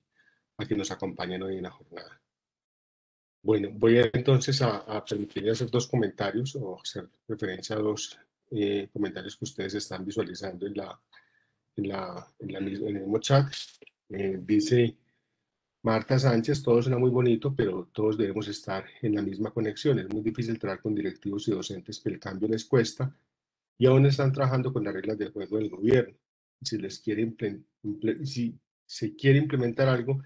nos acompañen hoy en la jornada. Bueno, voy entonces a permitirle hacer dos comentarios o hacer referencia a dos comentarios que ustedes están visualizando en el mismo chat. Dice Marta Sánchez: todo suena muy bonito, pero todos debemos estar en la misma conexión. Es muy difícil trabajar con directivos y docentes que el cambio les cuesta y aún están trabajando con las reglas del juego del gobierno. Si se quiere implementar algo,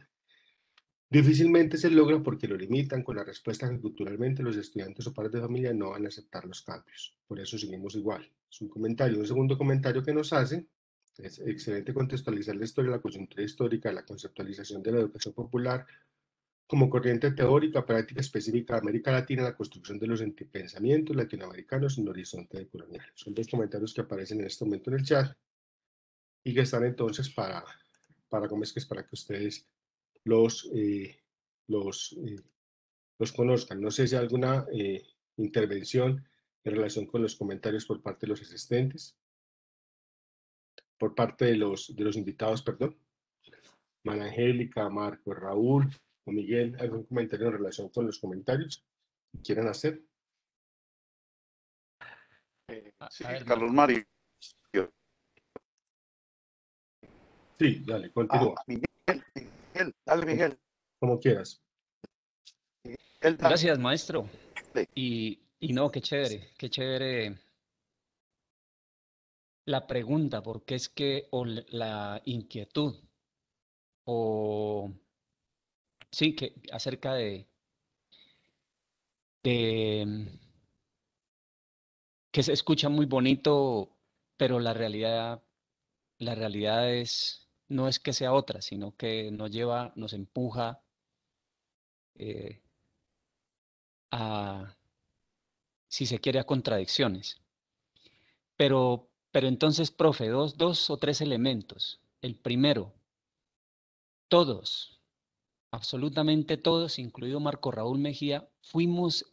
difícilmente se logra porque lo limitan con la respuesta que culturalmente los estudiantes o padres de familia no van a aceptar los cambios. Por eso seguimos igual. Es un comentario. Un segundo comentario que nos hace: es excelente contextualizar la historia, la coyuntura histórica, la conceptualización de la educación popular como corriente teórica, práctica específica de América Latina, la construcción de los pensamientos latinoamericanos en el horizonte de colonial. Son dos comentarios que aparecen en este momento en el chat y que están entonces para que ustedes los los conozcan. No sé si hay alguna intervención en relación con los comentarios por parte de los asistentes, por parte de los invitados, perdón. María Angélica, Marco, Raúl o Miguel, ¿algún comentario en relación con los comentarios que quieran hacer? Sí, A ver, Carlos Marco. Mario. Sí, dale, continúa. Miguel, dale, Miguel. Como quieras. Miguel, dale. Gracias, maestro. Sí. Y no, qué chévere la pregunta, porque es que, o la inquietud, o sí, que acerca de que se escucha muy bonito, pero la realidad no es que sea otra, sino que nos lleva, nos empuja eh, a, si se quiere, a contradicciones. Pero entonces, profe, dos o tres elementos. El primero, todos, absolutamente todos, incluido Marco Raúl Mejía, fuimos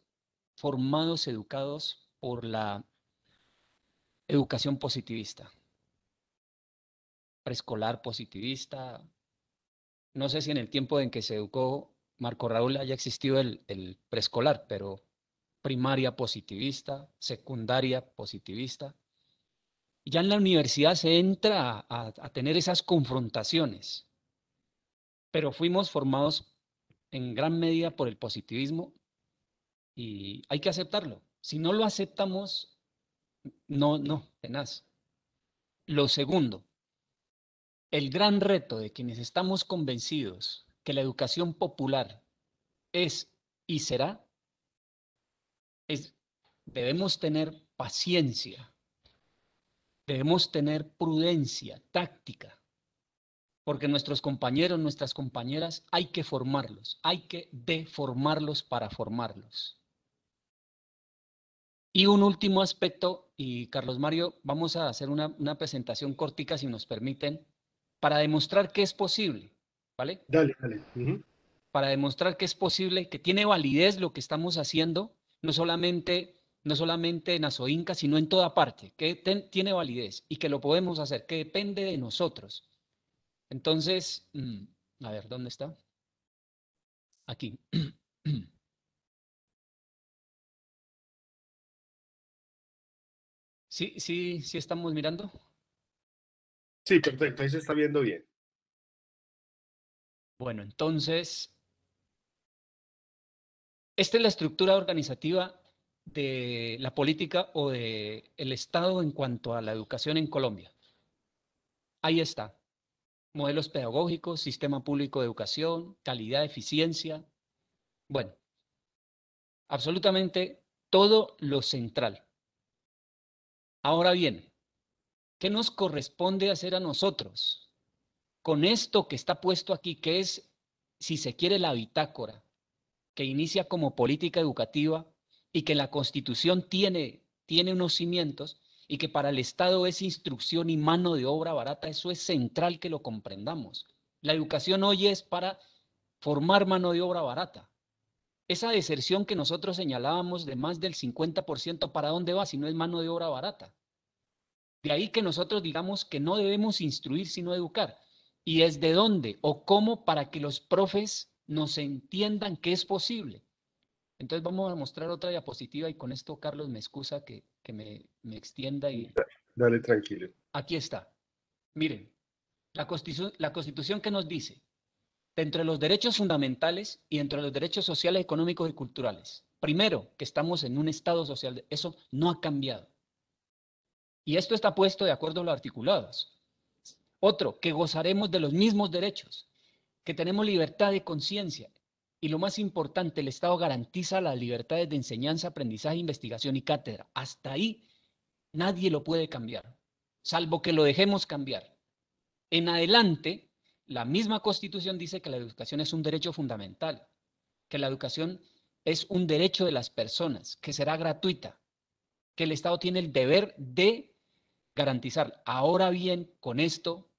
formados, educados por la educación positivista, preescolar positivista. No sé si en el tiempo en que se educó Marco Raúl haya existido el preescolar, pero primaria positivista, secundaria positivista. Ya en la universidad se entra a tener esas confrontaciones, pero fuimos formados en gran medida por el positivismo y hay que aceptarlo. Si no lo aceptamos, no, tenaz. Lo segundo, el gran reto de quienes estamos convencidos que la educación popular es y será, debemos tener paciencia, debemos tener prudencia, táctica, porque nuestros compañeros, nuestras compañeras, hay que formarlos, hay que deformarlos para formarlos. Y un último aspecto, y Carlos Mario, vamos a hacer una presentación cortica, si nos permiten, para demostrar que es posible, ¿vale? Dale. Para demostrar que es posible, que tiene validez lo que estamos haciendo, no solamente en Azoinca, sino en toda parte, que tiene validez y que lo podemos hacer, que depende de nosotros. Entonces, a ver, ¿dónde está? Aquí. Sí estamos mirando. Sí, perfecto, ahí se está viendo bien. Bueno, entonces, esta es la estructura organizativa de la política o del Estado en cuanto a la educación en Colombia. Ahí está. Modelos pedagógicos, sistema público de educación, calidad, eficiencia. Bueno, absolutamente todo lo central. Ahora bien, ¿qué nos corresponde hacer a nosotros con esto que está puesto aquí, que es, si se quiere, la bitácora, que inicia como política educativa y que la Constitución tiene unos cimientos y que para el Estado es instrucción y mano de obra barata? Eso es central que lo comprendamos. La educación hoy es para formar mano de obra barata. Esa deserción que nosotros señalábamos de más del 50%, ¿para dónde va si no es mano de obra barata? De ahí que nosotros digamos que no debemos instruir sino educar. ¿Y desde dónde o cómo para que los profes nos entiendan que es posible? Entonces vamos a mostrar otra diapositiva y con esto, Carlos, me excusa que me extienda y Dale, tranquilo. aquí está. Miren, la Constitución que nos dice, dentro de los derechos fundamentales y dentro de los derechos sociales, económicos y culturales. Primero, que estamos en un Estado social, eso no ha cambiado. Y esto está puesto de acuerdo a los articulados. Otro, que gozaremos de los mismos derechos, que tenemos libertad de conciencia. Y lo más importante, el Estado garantiza las libertades de enseñanza, aprendizaje, investigación y cátedra. Hasta ahí nadie lo puede cambiar, salvo que lo dejemos cambiar. En adelante, la misma Constitución dice que la educación es un derecho fundamental, que la educación es un derecho de las personas, que será gratuita, que el Estado tiene el deber de garantizar. Ahora bien, con esto,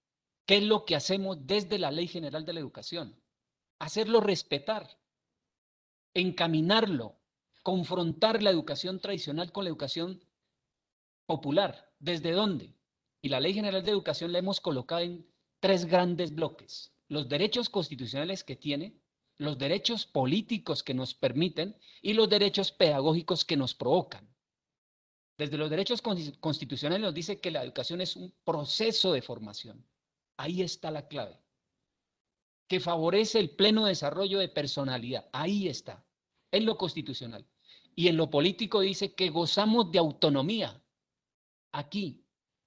¿qué es lo que hacemos desde la Ley General de la Educación? Hacerlo respetar. encaminarlo, confrontar la educación tradicional con la educación popular. ¿Desde dónde? Y la Ley General de Educación la hemos colocado en 3 grandes bloques. Los derechos constitucionales que tiene, los derechos políticos que nos permiten y los derechos pedagógicos que nos provocan. Desde los derechos constitucionales nos dice que la educación es un proceso de formación. Ahí está la clave. Que favorece el pleno desarrollo de personalidad. Ahí está. En lo constitucional. Y en lo político dice que gozamos de autonomía. Aquí,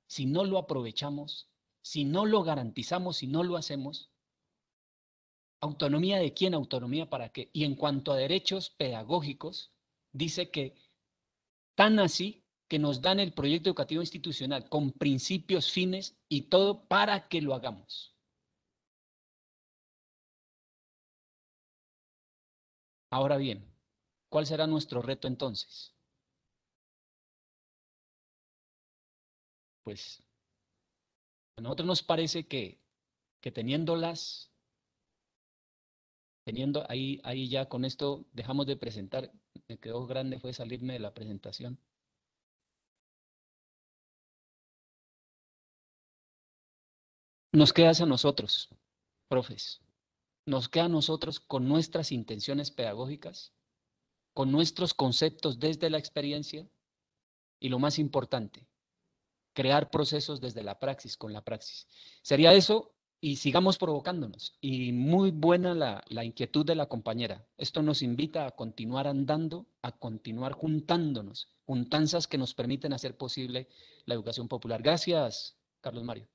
si no lo aprovechamos, si no lo garantizamos, si no lo hacemos, ¿autonomía de quién? ¿Autonomía para qué? Y en cuanto a derechos pedagógicos, dice que tan así que nos dan el proyecto educativo institucional con principios, fines y todo para que lo hagamos. Ahora bien, ¿cuál será nuestro reto entonces? Pues a nosotros nos parece que teniendo ahí ya con esto dejamos de presentar, me quedó grande fue salirme de la presentación. Nos queda a nosotros, profes, nos queda a nosotros con nuestras intenciones pedagógicas, con nuestros conceptos desde la experiencia y lo más importante, crear procesos desde la praxis, con la praxis. Sería eso y sigamos provocándonos. Y muy buena la inquietud de la compañera. Esto nos invita a continuar andando, a continuar juntándonos, juntanzas que nos permiten hacer posible la educación popular. Gracias, Carlos Mario.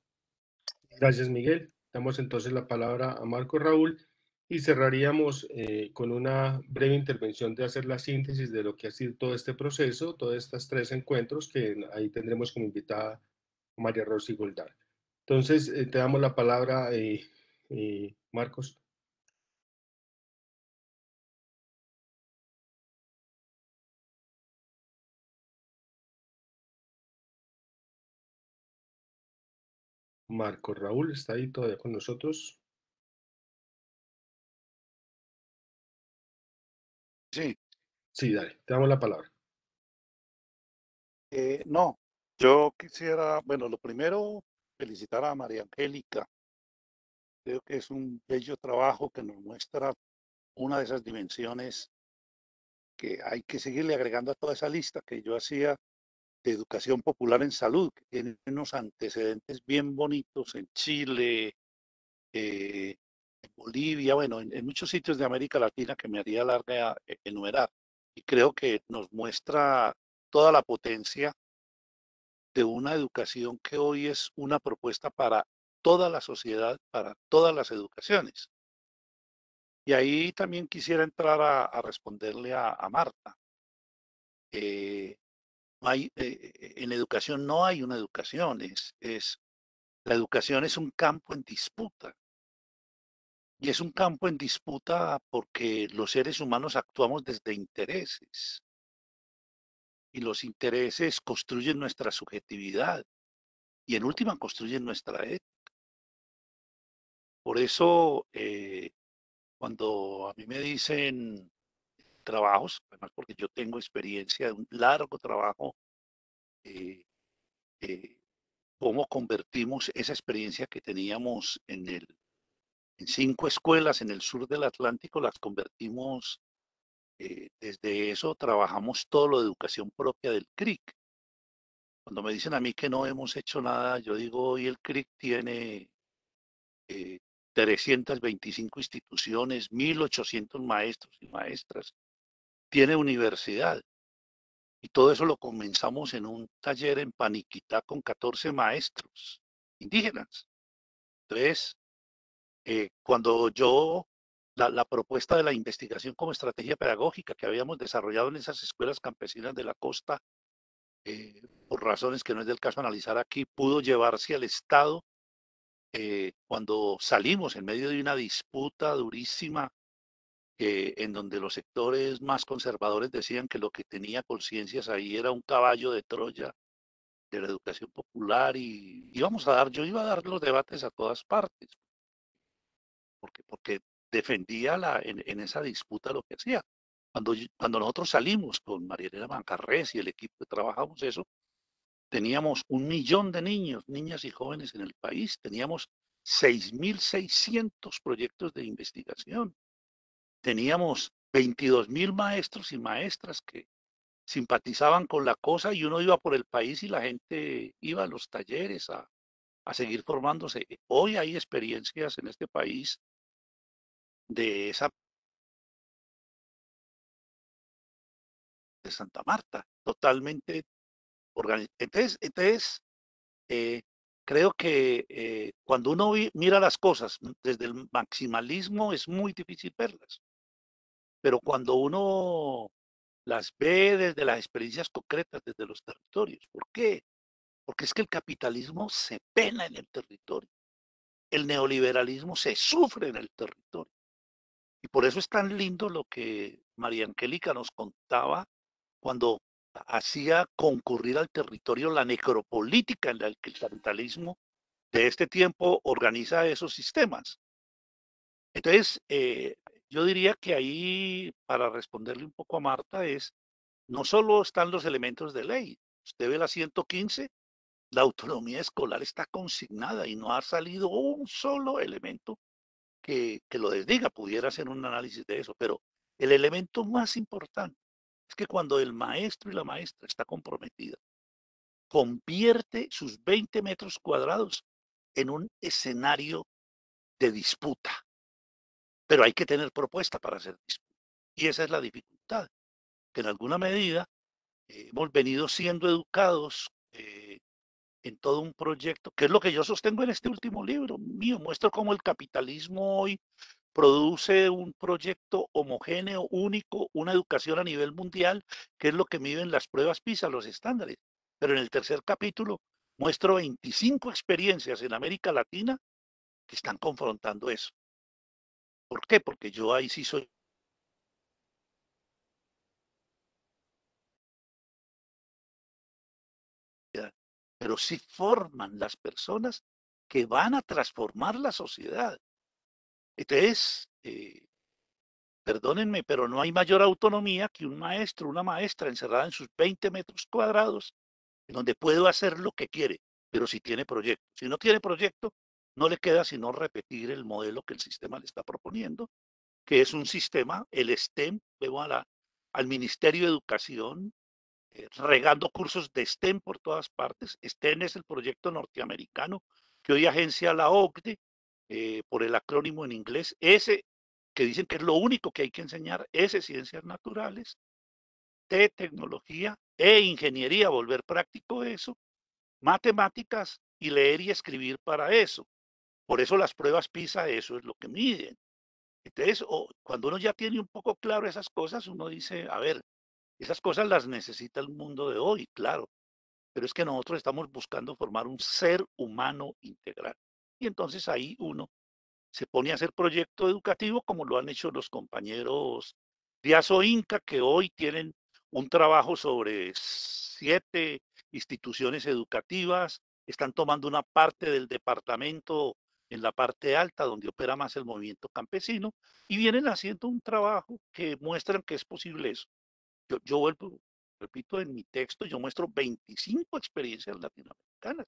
Gracias, Miguel. Damos entonces la palabra a Marco Raúl y cerraríamos con una breve intervención de hacer la síntesis de lo que ha sido todo este proceso, todos estos 3 encuentros que ahí tendremos como invitada a María Rosy Goldar. Entonces, te damos la palabra, Marcos. Marco Raúl, ¿está ahí todavía con nosotros? Sí. Sí, dale, te damos la palabra. No, yo quisiera, bueno, lo primero, felicitar a María Angélica. Creo que es un bello trabajo que nos muestra una de esas dimensiones que hay que seguirle agregando a toda esa lista que yo hacía de educación popular en salud, que tiene unos antecedentes bien bonitos en Chile, en Bolivia, bueno, en muchos sitios de América Latina que me haría larga enumerar. Y creo que nos muestra toda la potencia de una educación que hoy es una propuesta para toda la sociedad, para todas las educaciones. Y ahí también quisiera entrar a responderle a Marta. No hay, en educación no hay una educación, la educación es un campo en disputa. Y es un campo en disputa porque los seres humanos actuamos desde intereses. Y los intereses construyen nuestra subjetividad y en última construyen nuestra ética. Por eso, cuando a mí me dicen trabajos, además porque yo tengo experiencia de un largo trabajo, eh, eh, cómo convertimos esa experiencia que teníamos en 5 escuelas en el sur del Atlántico, las convertimos, desde eso trabajamos todo lo de educación propia del CRIC. Cuando me dicen a mí que no hemos hecho nada, yo digo, hoy el CRIC tiene 325 instituciones, 1.800 maestros y maestras, tiene universidad. Y todo eso lo comenzamos en un taller en Paniquitá con 14 maestros indígenas. Entonces, cuando la propuesta de la investigación como estrategia pedagógica que habíamos desarrollado en esas escuelas campesinas de la costa, por razones que no es del caso analizar aquí, pudo llevarse al Estado cuando salimos en medio de una disputa durísima en donde los sectores más conservadores decían que lo que tenía conciencias ahí era un caballo de Troya de la educación popular y yo iba a dar los debates a todas partes, porque defendía en esa disputa lo que hacía. Cuando nosotros salimos con María Elena Mancarrés y el equipo que trabajamos eso, teníamos 1 millón de niños, niñas y jóvenes en el país, teníamos 6.600 proyectos de investigación, teníamos 22.000 maestros y maestras que simpatizaban con la cosa y uno iba por el país y la gente iba a los talleres a seguir formándose. Hoy hay experiencias en este país de esa de Santa Marta, totalmente organizada. Entonces creo que cuando uno mira las cosas desde el maximalismo es muy difícil verlas, pero cuando uno las ve desde las experiencias concretas, desde los territorios. ¿Por qué? Porque es que el capitalismo se pena en el territorio, el neoliberalismo se sufre en el territorio. Y por eso es tan lindo lo que María Angélica nos contaba cuando hacía concurrir al territorio la necropolítica en la que el capitalismo de este tiempo organiza esos sistemas. Entonces, yo diría que ahí, para responderle un poco a Marta, no solo están los elementos de ley. Usted ve la 115, la autonomía escolar está consignada y no ha salido un solo elemento que lo desdiga. Pudiera hacer un análisis de eso, pero el elemento más importante es que cuando el maestro y la maestra está comprometida, convierte sus 20 metros cuadrados en un escenario de disputa, pero hay que tener propuesta para hacer disputa. Y esa es la dificultad, que en alguna medida hemos venido siendo educados en todo un proyecto, que es lo que yo sostengo en este último libro mío. Muestro cómo el capitalismo hoy produce un proyecto homogéneo, único, una educación a nivel mundial, que es lo que miden las pruebas PISA, los estándares. Pero en el tercer capítulo muestro 25 experiencias en América Latina que están confrontando eso. ¿Por qué? Porque yo ahí sí soy. Pero sí forman las personas que van a transformar la sociedad. Entonces, perdónenme, pero no hay mayor autonomía que un maestro, una maestra encerrada en sus 20 metros cuadrados, en donde puede hacer lo que quiere, pero si tiene proyecto. Si no tiene proyecto, no le queda sino repetir el modelo que el sistema le está proponiendo, que es un sistema, el STEM, luego al Ministerio de Educación, regando cursos de STEM por todas partes. STEM es el proyecto norteamericano que hoy agencia la OCDE, por el acrónimo en inglés, S, que dicen que es lo único que hay que enseñar, S, ciencias naturales, T, tecnología, E, ingeniería, volver práctico eso, matemáticas y leer y escribir para eso. Por eso las pruebas PISA, eso es lo que miden. Entonces, cuando uno ya tiene un poco claro esas cosas, uno dice, a ver, esas cosas las necesita el mundo de hoy, claro, pero es que nosotros estamos buscando formar un ser humano integral. Y entonces ahí uno se pone a hacer proyecto educativo como lo han hecho los compañeros de ASOINCA, que hoy tienen un trabajo sobre 7 instituciones educativas, están tomando una parte del departamento en la parte alta, donde opera más el movimiento campesino, y vienen haciendo un trabajo que muestran que es posible eso. Yo vuelvo, repito, en mi texto, yo muestro 25 experiencias latinoamericanas.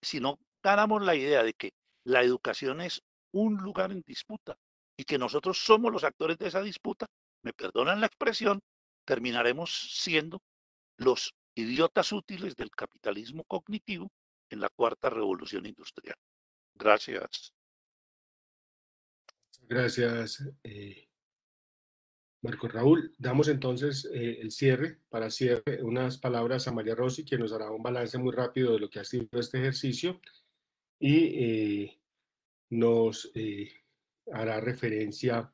Si no ganamos la idea de que la educación es un lugar en disputa y que nosotros somos los actores de esa disputa, me perdonan la expresión, terminaremos siendo los idiotas útiles del capitalismo cognitivo en la cuarta revolución industrial. Gracias. Gracias, Marco Raúl. Damos entonces el cierre, para cierre, unas palabras a María Rossi, que nos hará un balance muy rápido de lo que ha sido este ejercicio y nos hará referencia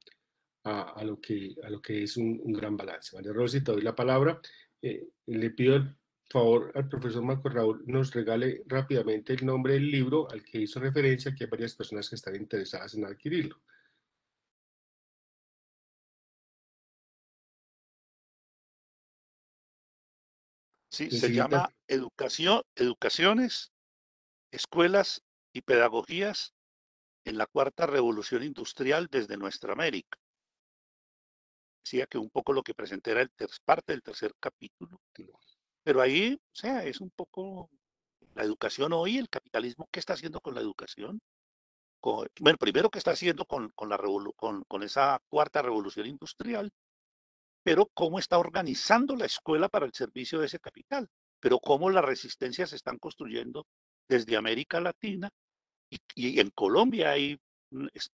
a lo que es un gran balance. María Rossi, te doy la palabra. Le pido el favor al profesor Marco Raúl nos regale rápidamente el nombre del libro al que hizo referencia, que hay varias personas que están interesadas en adquirirlo. Sí, se llama Educaciones, Escuelas y Pedagogías en la cuarta revolución industrial desde nuestra América. decía que un poco lo que presenté era parte del tercer capítulo, pero ahí, o sea, es un poco la educación hoy, el capitalismo, ¿qué está haciendo con la educación? Bueno, primero, ¿qué está haciendo con esa cuarta revolución industrial? Pero cómo está organizando la escuela para el servicio de ese capital, pero cómo las resistencias se están construyendo desde América Latina y en Colombia hay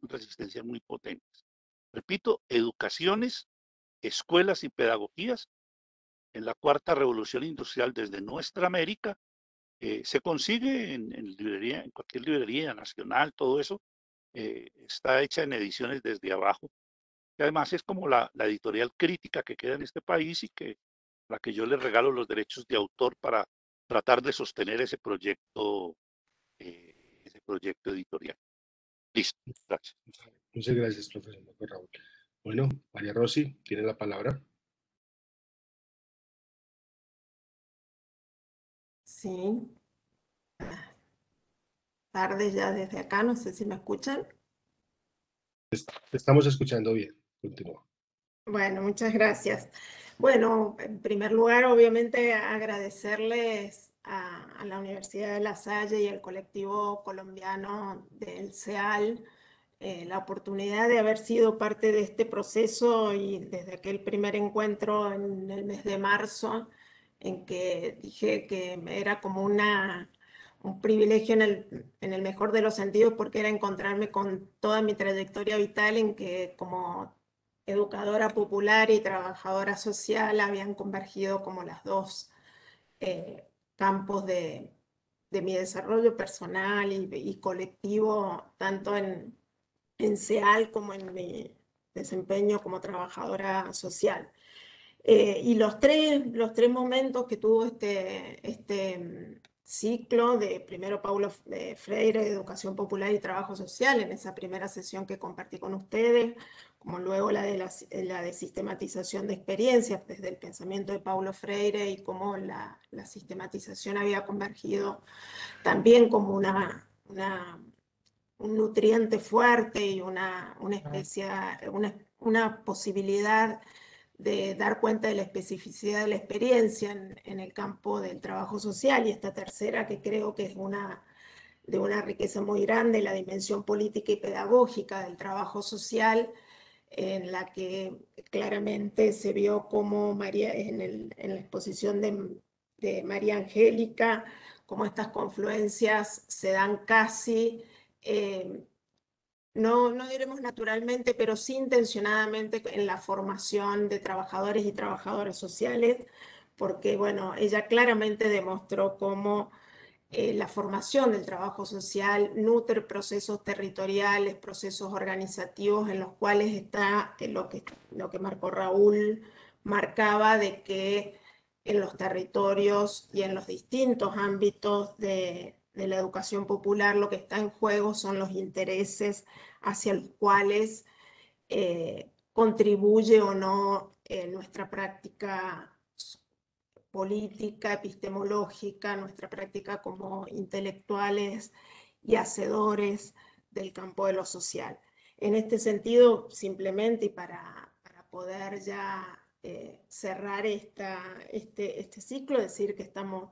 resistencias muy potentes. Repito, educaciones, escuelas y pedagogías en la cuarta revolución industrial desde nuestra América se consigue librería, en cualquier librería nacional, todo eso está hecha en ediciones desde abajo. Y además es como la editorial crítica que queda en este país y que la que yo le regalo los derechos de autor para tratar de sostener ese proyecto editorial. Listo, gracias. Muchas gracias, profesor Marco Raúl. Bueno, María Rosy, tiene la palabra. Sí. Tardes ya desde acá, no sé si me escuchan. Te estamos escuchando bien. Continúa. Bueno, muchas gracias. Bueno, en primer lugar, obviamente agradecerles a la Universidad de La Salle y al colectivo colombiano del CEAL la oportunidad de haber sido parte de este proceso y desde aquel primer encuentro en el mes de marzo, en que dije que era como un privilegio en el mejor de los sentidos, porque era encontrarme con toda mi trayectoria vital en que como educadora popular y trabajadora social habían convergido como las dos campos de mi desarrollo personal y colectivo, tanto en CEAL como en mi desempeño como trabajadora social. Y los tres momentos que tuvo este ciclo de primero Paulo Freire, Educación Popular y Trabajo Social, en esa primera sesión que compartí con ustedes, como luego la de sistematización de experiencias desde el pensamiento de Paulo Freire y cómo la sistematización había convergido también como un nutriente fuerte y una posibilidad de dar cuenta de la especificidad de la experiencia en el campo del trabajo social, y esta tercera que creo que es de una riqueza muy grande, la dimensión política y pedagógica del trabajo social, en la que claramente se vio como en la exposición de María Angélica, cómo estas confluencias se dan casi no diremos naturalmente, pero sí intencionadamente en la formación de trabajadores y trabajadoras sociales, porque bueno, ella claramente demostró cómo la formación del trabajo social nutre procesos territoriales, procesos organizativos en los cuales está lo que Marco Raúl marcaba de que en los territorios y en los distintos ámbitos de la educación popular lo que está en juego son los intereses hacia los cuales contribuye o no nuestra práctica política, epistemológica, nuestra práctica como intelectuales y hacedores del campo de lo social. En este sentido, simplemente y para poder ya cerrar este ciclo, decir que estamos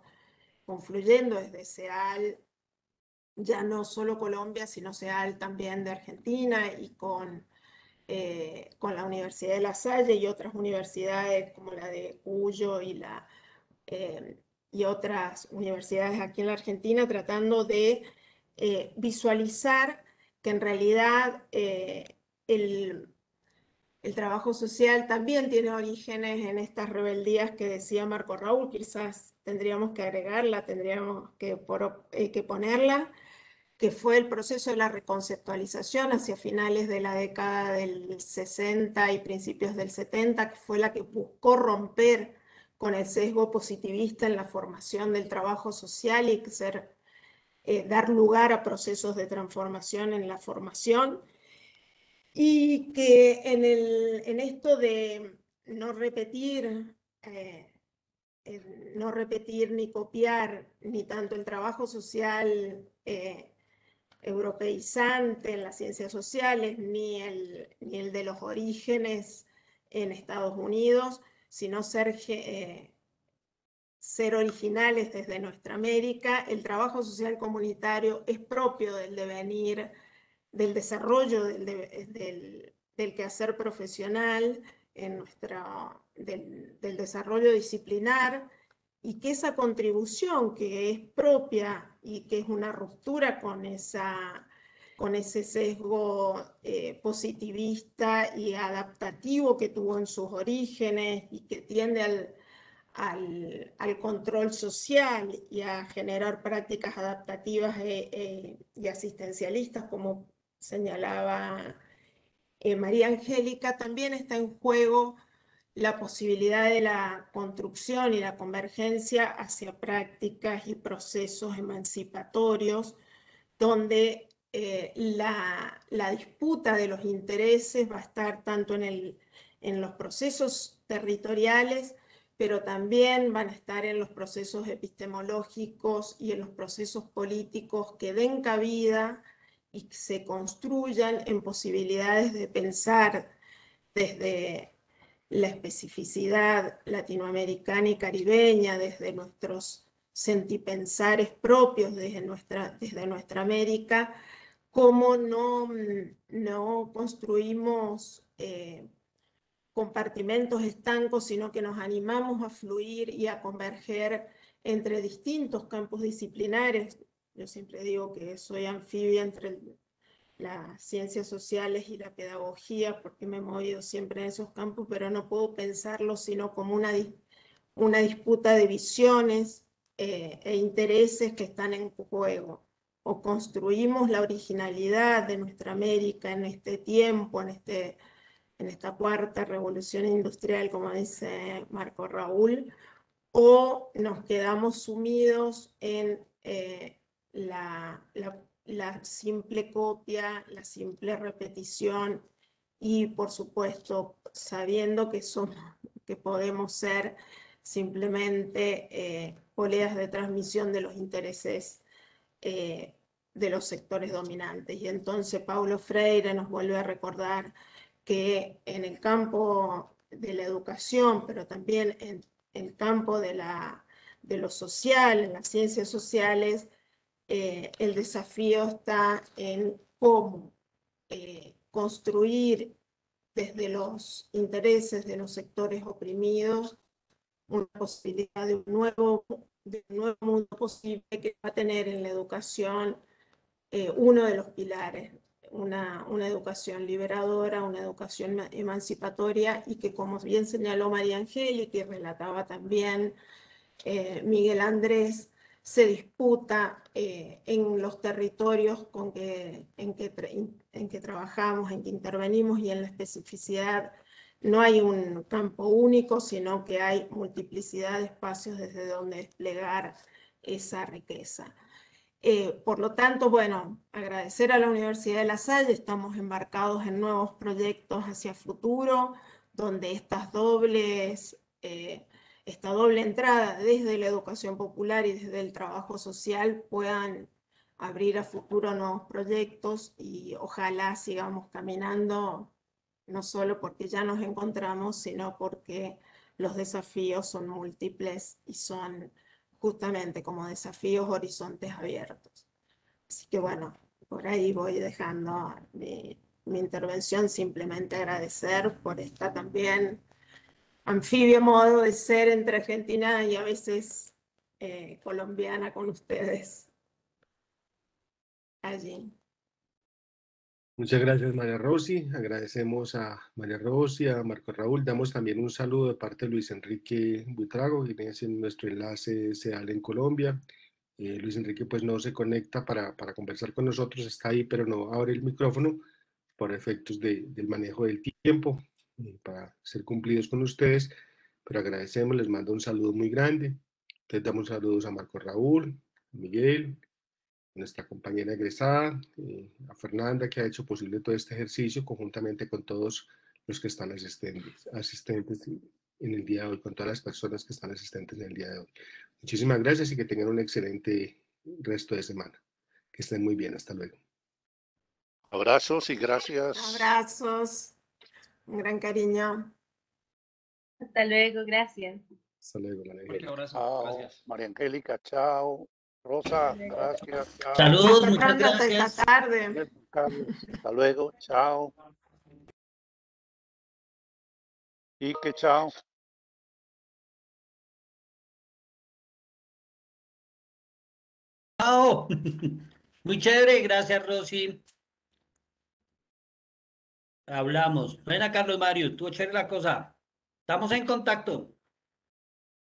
confluyendo desde CEAL, ya no solo Colombia, sino CEAL también de Argentina, y con la Universidad de La Salle y otras universidades como la de Cuyo y otras universidades aquí en la Argentina, tratando de visualizar que en realidad el trabajo social también tiene orígenes en estas rebeldías que decía Marco Raúl. Quizás tendríamos que agregarla, tendríamos que ponerla, que fue el proceso de la reconceptualización hacia finales de la década del 60 y principios del 70, que fue la que buscó romper con el sesgo positivista en la formación del trabajo social y dar lugar a procesos de transformación en la formación, y que en esto de no repetir ni copiar ni tanto el trabajo social europeizante en las ciencias sociales, ni el de los orígenes en Estados Unidos, sino ser originales desde nuestra América. El trabajo social comunitario es propio del devenir, del desarrollo del quehacer profesional, del desarrollo disciplinar, y que esa contribución que es propia y que es una ruptura con ese sesgo positivista y adaptativo que tuvo en sus orígenes y que tiende al control social y a generar prácticas adaptativas y asistencialistas, como señalaba María Angélica, también está en juego la posibilidad de la construcción y la convergencia hacia prácticas y procesos emancipatorios, donde la disputa de los intereses va a estar tanto en los procesos territoriales, pero también van a estar en los procesos epistemológicos y en los procesos políticos que den cabida y que se construyan en posibilidades de pensar desde la especificidad latinoamericana y caribeña, desde nuestros sentipensares propios desde nuestra América, cómo no construimos compartimentos estancos, sino que nos animamos a fluir y a converger entre distintos campos disciplinares. Yo siempre digo que soy anfibia entre las ciencias sociales y la pedagogía, porque me he movido siempre en esos campos, pero no puedo pensarlo sino como una disputa de visiones e intereses que están en juego. O construimos la originalidad de nuestra América en este tiempo, en esta cuarta revolución industrial, como dice Marco Raúl, o nos quedamos sumidos en la simple copia, la simple repetición y, por supuesto, sabiendo que podemos ser simplemente poleas de transmisión de los intereses de los sectores dominantes. Y entonces Paulo Freire nos vuelve a recordar que en el campo de la educación, pero también en el campo de lo social, en las ciencias sociales, el desafío está en cómo construir desde los intereses de los sectores oprimidos una posibilidad de un nuevo mundo posible que va a tener en la educación uno de los pilares, una educación liberadora, una educación emancipatoria, y que, como bien señaló María Angélica y relataba también Miguel Andrés, se disputa en los territorios en que trabajamos, en que intervenimos, y en la especificidad. No hay un campo único, sino que hay multiplicidad de espacios desde donde desplegar esa riqueza. Por lo tanto, bueno, agradecer a la Universidad de La Salle. Estamos embarcados en nuevos proyectos hacia futuro, donde esta doble entrada desde la educación popular y desde el trabajo social puedan abrir a futuro nuevos proyectos, y ojalá sigamos caminando, no solo porque ya nos encontramos, sino porque los desafíos son múltiples y son justamente como desafíos horizontes abiertos. Así que bueno, por ahí voy dejando mi intervención, simplemente agradecer por esta también anfibio modo de ser entre Argentina y a veces colombiana con ustedes allí. Muchas gracias, María Rosy. Agradecemos a María Rosy, a Marco Raúl. Damos también un saludo de parte de Luis Enrique Buitrago, quien es nuestro enlace CEAL en Colombia. Luis Enrique pues no se conecta para conversar con nosotros, está ahí, pero no abre el micrófono por efectos del manejo del tiempo, para ser cumplidos con ustedes, pero agradecemos, les mando un saludo muy grande. Les damos saludos a Marco Raúl, a Miguel, nuestra compañera egresada, a Fernanda, que ha hecho posible todo este ejercicio conjuntamente con todos los que están asistentes en el día de hoy, con todas las personas que están asistentes en el día de hoy. Muchísimas gracias y que tengan un excelente resto de semana. Que estén muy bien. Hasta luego. Abrazos y gracias. Abrazos, un gran cariño. Hasta luego, gracias. Hasta luego, María Fuerte Angélica. abrazo. Chao, Gracias. María Angélica, chao. Rosa, gracias, chao. Saludos, Hasta muchas pronto, hasta esta gracias. tarde. Carlos, hasta luego, chao. Y que chao. Chao. Muy chévere, gracias, Rosy. Hablamos. Buena, Carlos Mario, estuvo chévere la cosa. Estamos en contacto.